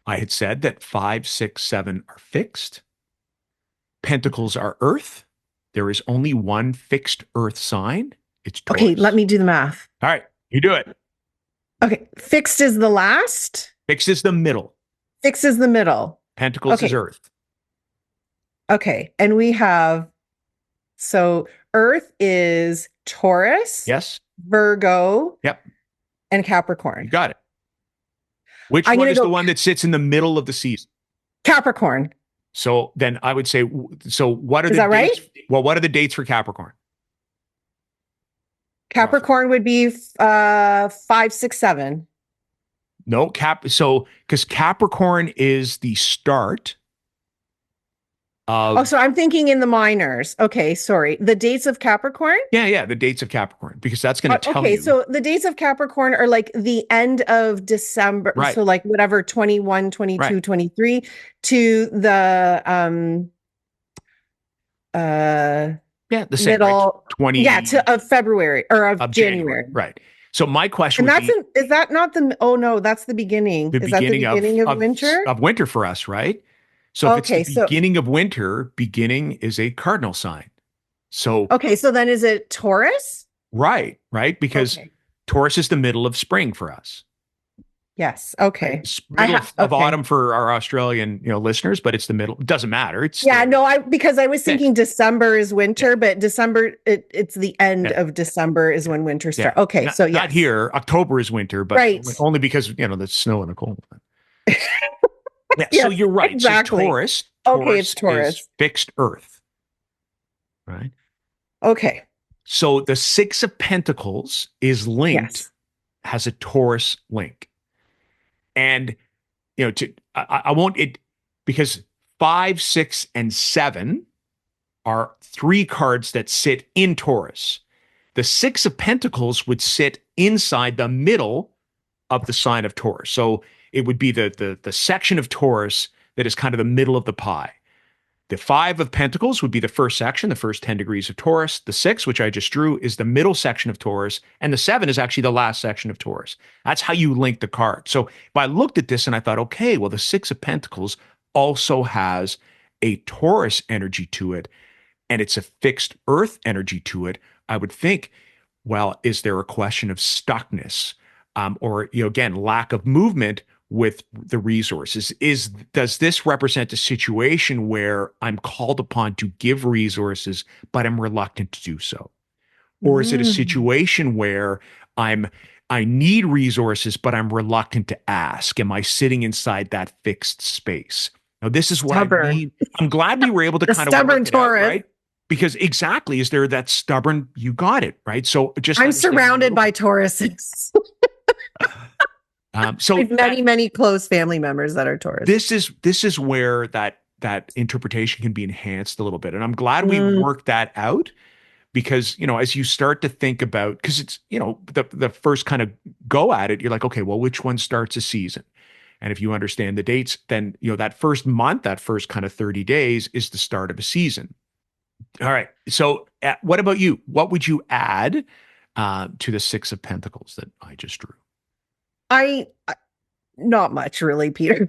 I had said that 5, 6, 7 are fixed. Pentacles are earth. There is only one fixed earth sign. It's Taurus. Okay, let me do the math. All right, you do it. Okay, fixed is the last. Fixed is the middle. Fixed is the middle. Pentacles is earth. Okay, and we have, so earth is Taurus. Yes. Virgo. Yep. And Capricorn. You got it. Which one is the one that sits in the middle of the season? Capricorn. So then I would say, so what are the dates? Right? Well, what are the dates for Capricorn? Capricorn would be 5, 6, 7. No, so because Capricorn is the start of. Oh, so I'm thinking in the minors. Okay, sorry. The dates of Capricorn? Yeah, the dates of Capricorn, because that's going to tell you. Okay, so the dates of Capricorn are like the end of December. Right. So like whatever, 21, 22, right. 23 to the the same, middle, right? 20 of February or of January. Right. So my question would be, is that not the, oh no, that's the beginning. Is that the beginning of winter? Of winter for us, right? So if it's the beginning of winter, beginning is a cardinal sign. So okay, so then is it Taurus? Right, because Taurus is the middle of spring for us. Yes. Okay. Middle of autumn for our Australian, listeners, but it's the middle. It doesn't matter. It's because I was thinking December is winter, but December it's the end of December is when winter starts. Okay, so not here. October is winter, but only because the snow and the cold. So you're right. Exactly. So Taurus. It's Taurus. Is fixed Earth. Right. Okay. So the 6 of Pentacles is linked, has a Taurus link. And, I won't, because 5, 6, and 7 are 3 cards that sit in Taurus. The 6 of Pentacles would sit inside the middle of the sign of Taurus. So it would be the section of Taurus that is kind of the middle of the pie. The 5 of Pentacles would be the first section, the first 10 degrees of Taurus. The 6, which I just drew, is the middle section of Taurus. And the 7 is actually the last section of Taurus. That's how you link the card. So if I looked at this and I thought, okay, well, the 6 of Pentacles also has a Taurus energy to it, and it's a fixed earth energy to it, I would think, well, is there a question of stuckness? Or, again, lack of movement with the resources? Does this represent a situation where I'm called upon to give resources, but I'm reluctant to do so? Or is it a situation where I need resources, but I'm reluctant to ask? Am I sitting inside that fixed space? Now, this is what I mean. I'm glad we were able to kind of stubborn Taurus, right? Because exactly, is there that stubborn, you got it, right? So just I'm surrounded by Tauruses. So many close family members that are Taurus. This is where that interpretation can be enhanced a little bit. And I'm glad we worked that out, because, as you start to think about, because it's, the first kind of go at it, you're like, okay, well, which one starts a season? And if you understand the dates, then, that first month, that first kind of 30 days is the start of a season. All right. So what about you? What would you add to the 6 of Pentacles that I just drew? Not much really, Peter.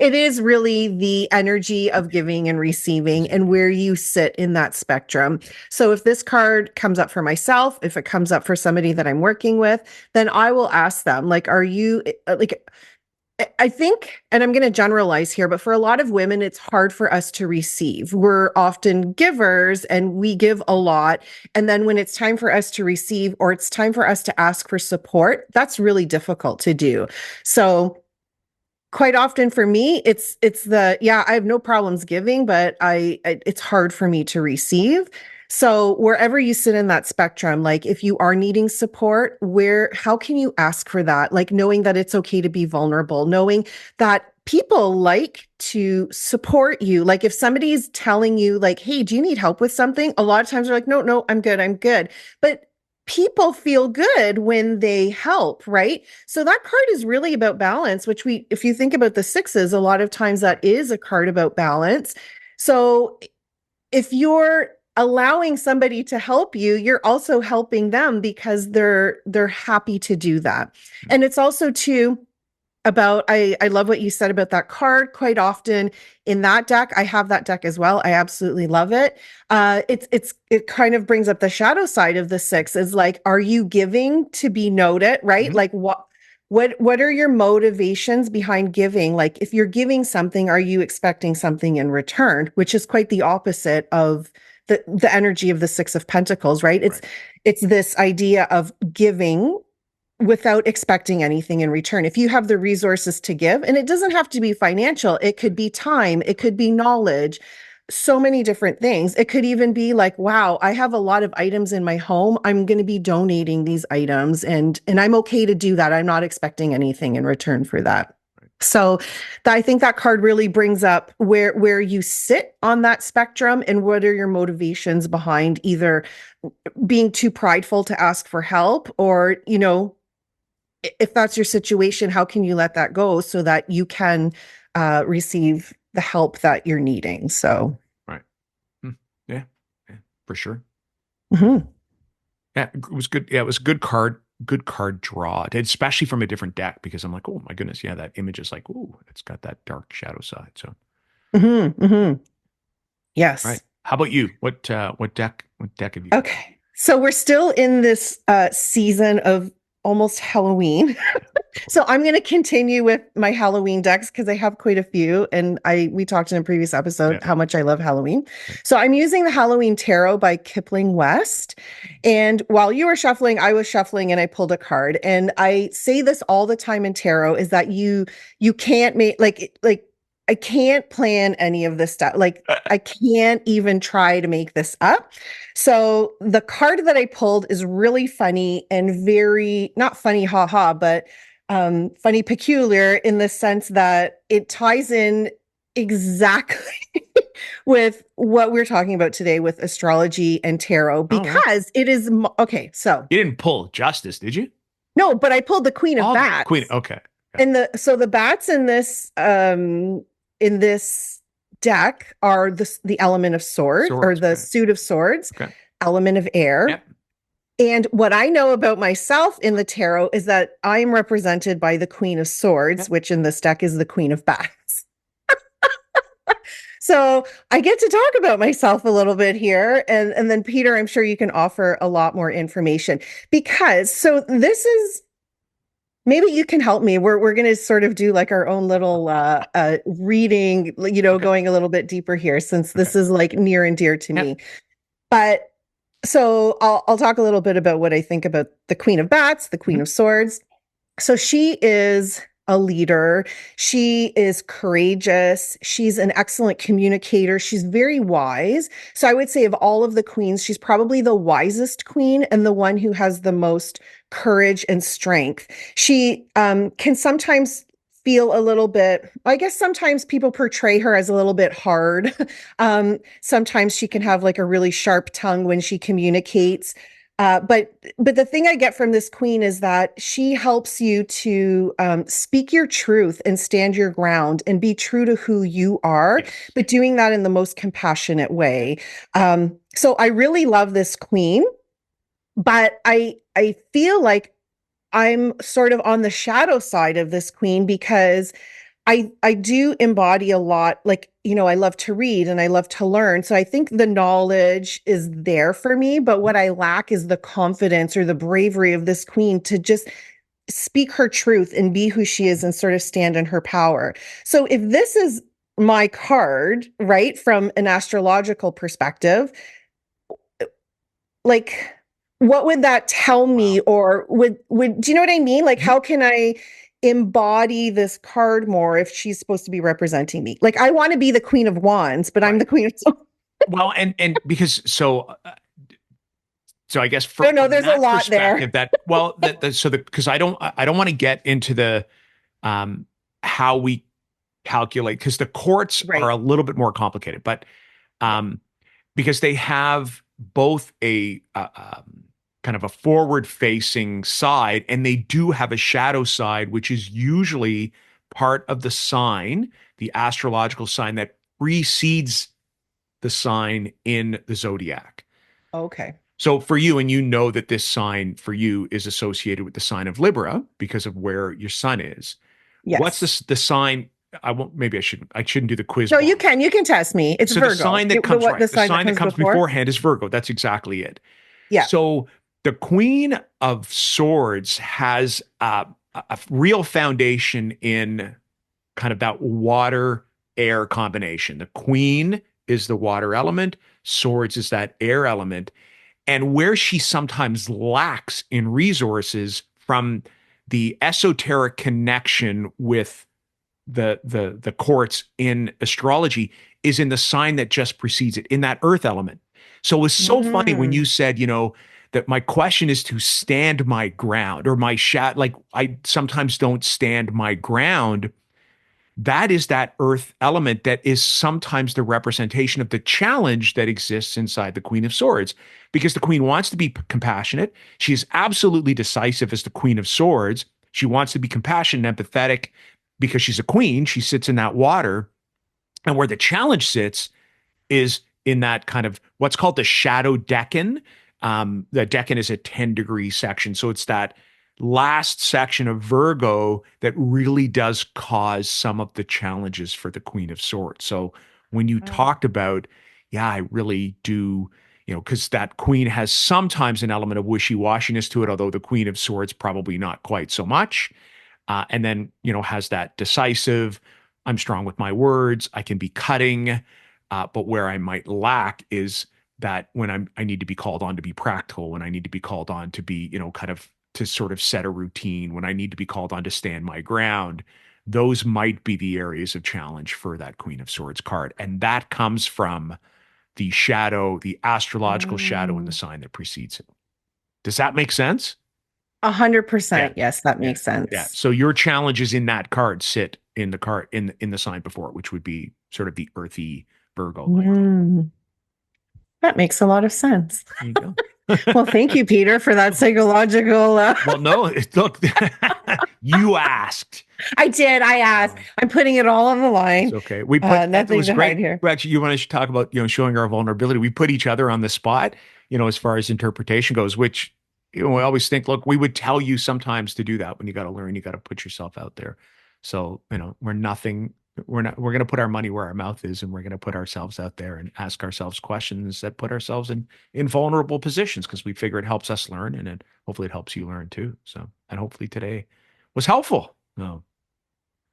It is really the energy of giving and receiving and where you sit in that spectrum. So if this card comes up for myself, if it comes up for somebody that I'm working with, then I will ask them, like, are you I think, and I'm going to generalize here, but for a lot of women, it's hard for us to receive. We're often givers and we give a lot. And then when it's time for us to receive, or it's time for us to ask for support, that's really difficult to do. So quite often for me, it's the, yeah, I have no problems giving, but it's hard for me to receive. So wherever you sit in that spectrum, like if you are needing support, how can you ask for that? Like knowing that it's okay to be vulnerable, knowing that people like to support you. Like if somebody's telling you like, hey, do you need help with something? A lot of times they're like, no, no, I'm good. I'm good. But people feel good when they help, right? So that card is really about balance, which if you think about the sixes, a lot of times that is a card about balance. So if you're allowing somebody to help you, you're also helping them because they're happy to do that. And it's also too about I love what you said about that card. Quite often in that deck, I have that deck as well. I absolutely love it. It kind of brings up the shadow side of the six, is like, are you giving to be noted, right? Mhm. Like what are your motivations behind giving? Like if you're giving something, are you expecting something in return? Which is quite the opposite of the energy of the Six of Pentacles, right? Right. It's this idea of giving without expecting anything in return. If you have the resources to give, and it doesn't have to be financial, it could be time, it could be knowledge, so many different things. It could even be like, wow, I have a lot of items in my home. I'm going to be donating these items, and I'm okay to do that. I'm not expecting anything in return for that. So I think that card really brings up where you sit on that spectrum and what are your motivations behind either being too prideful to ask for help, or, if that's your situation, how can you let that go so that you can receive the help that you're needing? So, Right. Hmm. Yeah. Yeah. For sure. mhm. Yeah, it was good. Yeah, it was a good card draw, especially from a different deck because I'm like, oh my goodness, yeah, that image is like, oh, it's got that dark shadow side. So, Mhm, mhm. all right. Yes. How about you? What deck have you got? Okay. So we're still in this season of almost Halloween. So I'm going to continue with my Halloween decks because I have quite a few, and we talked in a previous Yeah. episode how much I love Halloween. Okay. So I'm using the Halloween Tarot by Kipling West. And while you were shuffling, I was shuffling and I pulled a card. And I say this all the time in tarot, is that you can't make like I can't plan any of this stuff. Like I can't even try to make this up. So the card that I pulled is really funny and very not funny, haha, but funny peculiar in the sense that it ties in exactly with what we're talking about today with astrology and tarot, Oh, well, because it is okay. So you didn't pull Justice, did you? no, but I pulled the Queen of Oh, the Queen. Bats, Okay. Yeah. and the bats in this deck are the element of sword, or Swords. the Okay. suit of swords, Okay. element of air. Yep. And what I know about myself in the tarot is that I am represented by the Queen of Swords, Yep. which in this deck is the Queen of Bats. So I get to talk about myself a little bit here. And then, Peter, I'm sure you can offer a lot more information, because so this is, maybe you can help me. We're going to sort of do like our own little reading, Okay. going a little bit deeper here, since Okay. this is like near and dear to Yep. me. But so I'll talk a little bit about what I think about the Queen of Bats, the Queen Mhm. of Swords. So she is a leader. She is courageous. She's an excellent communicator. She's very wise. So I would say of all of the queens, she's probably the wisest queen and the one who has the most courage and strength. She can sometimes feel a little bit, I guess sometimes people portray her as a little bit hard. Sometimes she can have like a really sharp tongue when she communicates. But the thing I get from this queen is that she helps you to speak your truth and stand your ground and be true to who you are, Yes. but doing that in the most compassionate way. So I really love this queen, but I feel like I'm sort of on the shadow side of this queen, because I do embody a lot, like, I love to read and I love to learn. So I think the knowledge is there for me, but what I lack is the confidence or the bravery of this queen to just speak her truth and be who she is and sort of stand in her power. So if this is my card, right, from an astrological perspective, like what would that tell Wow. me? Or would do you know what I mean? Like Mhm. how can I embody this card more if she's supposed to be representing me. Like I want to be the Queen of Wands, but I'm Right. the Queen of Well, and because so I guess I don't know, from there's a that lot perspective there. that well that so the because I don't want to get into the how we calculate because the courts are Right. a little bit more complicated, but um because they have both a kind of a forward facing side and they do have a shadow side, which is usually part of the sign, the astrological sign that precedes the sign in the zodiac. Okay. So for you, and you know that this sign for you is associated with the sign of Libra because of where your sun is. What's Yes. the sign? I won't. Maybe I shouldn't do the quiz No, wrong. you can test me. It's So the Virgo. sign that The comes what right, the the sign that sign that comes comes before? beforehand is Virgo. That's exactly it. Yeah. So the Queen of Swords has a real foundation in kind of that water air combination. The Queen is the water element, Swords is that air element. And where she sometimes lacks in resources from the esoteric connection with the courts in astrology is in the sign that just precedes it, in that earth element. So it was so funny when you Mm. said, that my question is to stand my ground or my like I sometimes don't stand my ground. That is that earth element that is sometimes the representation of the challenge that exists inside the Queen of Swords. Because the Queen wants to be compassionate. She is absolutely decisive as the Queen of Swords. She wants to be compassionate and empathetic because she's a queen. She sits in that water. And where the challenge sits is in that kind of what's called the shadow decan. The decan is a 10-degree section. So it's that last section of Virgo that really does cause some of the challenges for the Queen of Swords. So when you Wow. talked about, yeah, I really do, because that queen has sometimes an element of wishy-washiness to it, although the Queen of Swords probably not quite so much. And then, has that decisive, I'm strong with my words, I can be cutting. But where I might lack is that when I need to be called on to be practical, when I need to be called on to be, kind of to sort of set a routine, when I need to be called on to stand my ground, those might be the areas of challenge for that Queen of Swords card. And that comes from the shadow, the astrological shadow in the Mm. sign that precedes it. Does that make sense? Yeah. 100%. Yes, that Yeah. makes Yeah. sense. So your challenges in that card sit in the card in the sign before, which would be sort of the earthy Virgo like. Mm. That makes a lot of sense. There you go. Well, thank you, Peter, for that psychological. Well, no, look, you asked. I did. I asked. I'm putting it all on the It's line. okay. We put it Nothing was to hide great. here. Well, actually, you want to talk about showing our vulnerability. We put each other on the spot, as far as interpretation goes. Which we always think, look, we would tell you sometimes to do that when you got to learn, you got to put yourself out there. So we're nothing. We're not. We're going to put our money where our mouth is, and we're going to put ourselves out there and ask ourselves questions that put ourselves in vulnerable positions because we figure it helps us learn, and hopefully it helps you learn too. So, and hopefully today was helpful. No.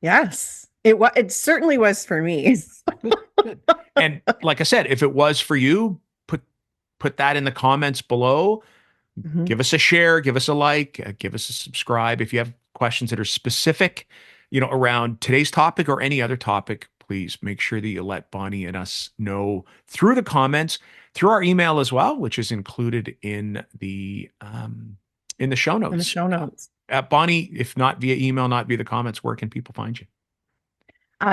Yes, it certainly was for me. Good, good. And like I said, if it was for you, put that in the comments below. Mhm. Give us a share, give us a like, give us a subscribe. If you have questions that are specific, around today's topic or any other topic, please make sure that you let Bonnie and us know through the comments, through our email as well, which is included in the show In the notes. show notes. Bonnie, if not via email, not via the comments, where can people find you?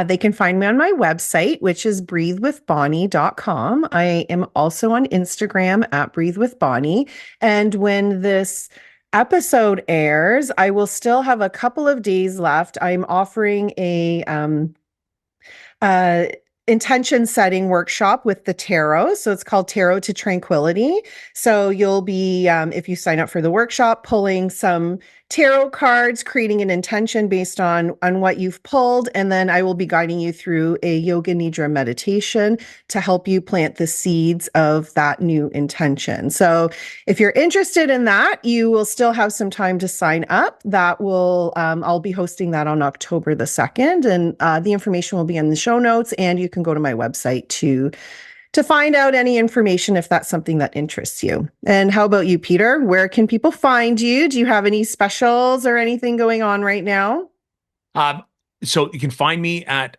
They can find me on my website, which is breathewithbonnie.com. I am also on Instagram at breathewithbonnie. And when this episode airs, I will still have a couple of days left. I'm offering uh, intention setting workshop with the tarot. So it's called Tarot to Tranquility. So you'll be, if you sign up for the workshop, pulling some tarot cards, creating an intention based on what you've pulled, and then I will be guiding you through a yoga nidra meditation to help you plant the seeds of that new intention. So if you're interested in that, you will still have some time to sign up. That will I'll be hosting that on October the 2nd, and the information will be in the show notes, and you can go to my website to find out any information if that's something that interests you. And how about you, Peter? Where can people find you? Do you have any specials or anything going on right now? Um, so you can find me at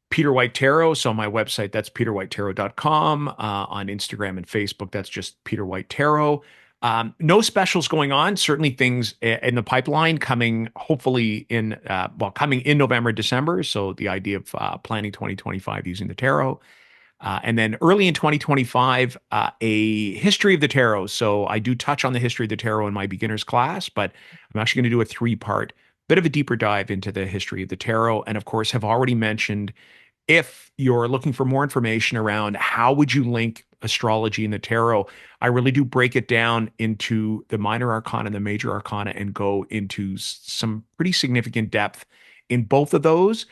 Peter White Tarot. So on my website, that's peterwhitetarot.com. On Instagram and Facebook, that's just Peter White Tarot. No specials going on. Certainly things in the pipeline coming, hopefully coming in November, December. So the idea of planning 2025 using the tarot. And then early in 2025, a history of the tarot. So I do touch on the history of the tarot in my beginner's class, but I'm actually going to do a three-part, bit of a deeper dive into the history of the tarot. And of course, have already mentioned if you're looking for more information around how would you link astrology and the tarot, I really do break it down into the minor arcana and the major arcana and go into some pretty significant depth in both of those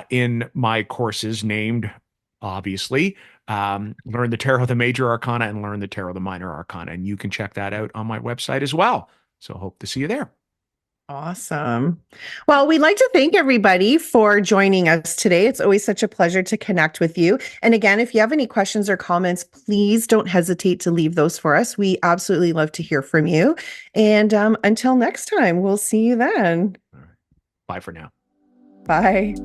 in my courses named, obviously, Learn the Tarot, the Major Arcana, and Learn the Tarot, the Minor Arcana. And you can check that out on my website as well. So hope to see you there. Awesome. Well, we'd like to thank everybody for joining us today. It's always such a pleasure to connect with you. And again, if you have any questions or comments, please don't hesitate to leave those for us. We absolutely love to hear from you. And until next time, we'll see you then. All right. Bye for now. Bye.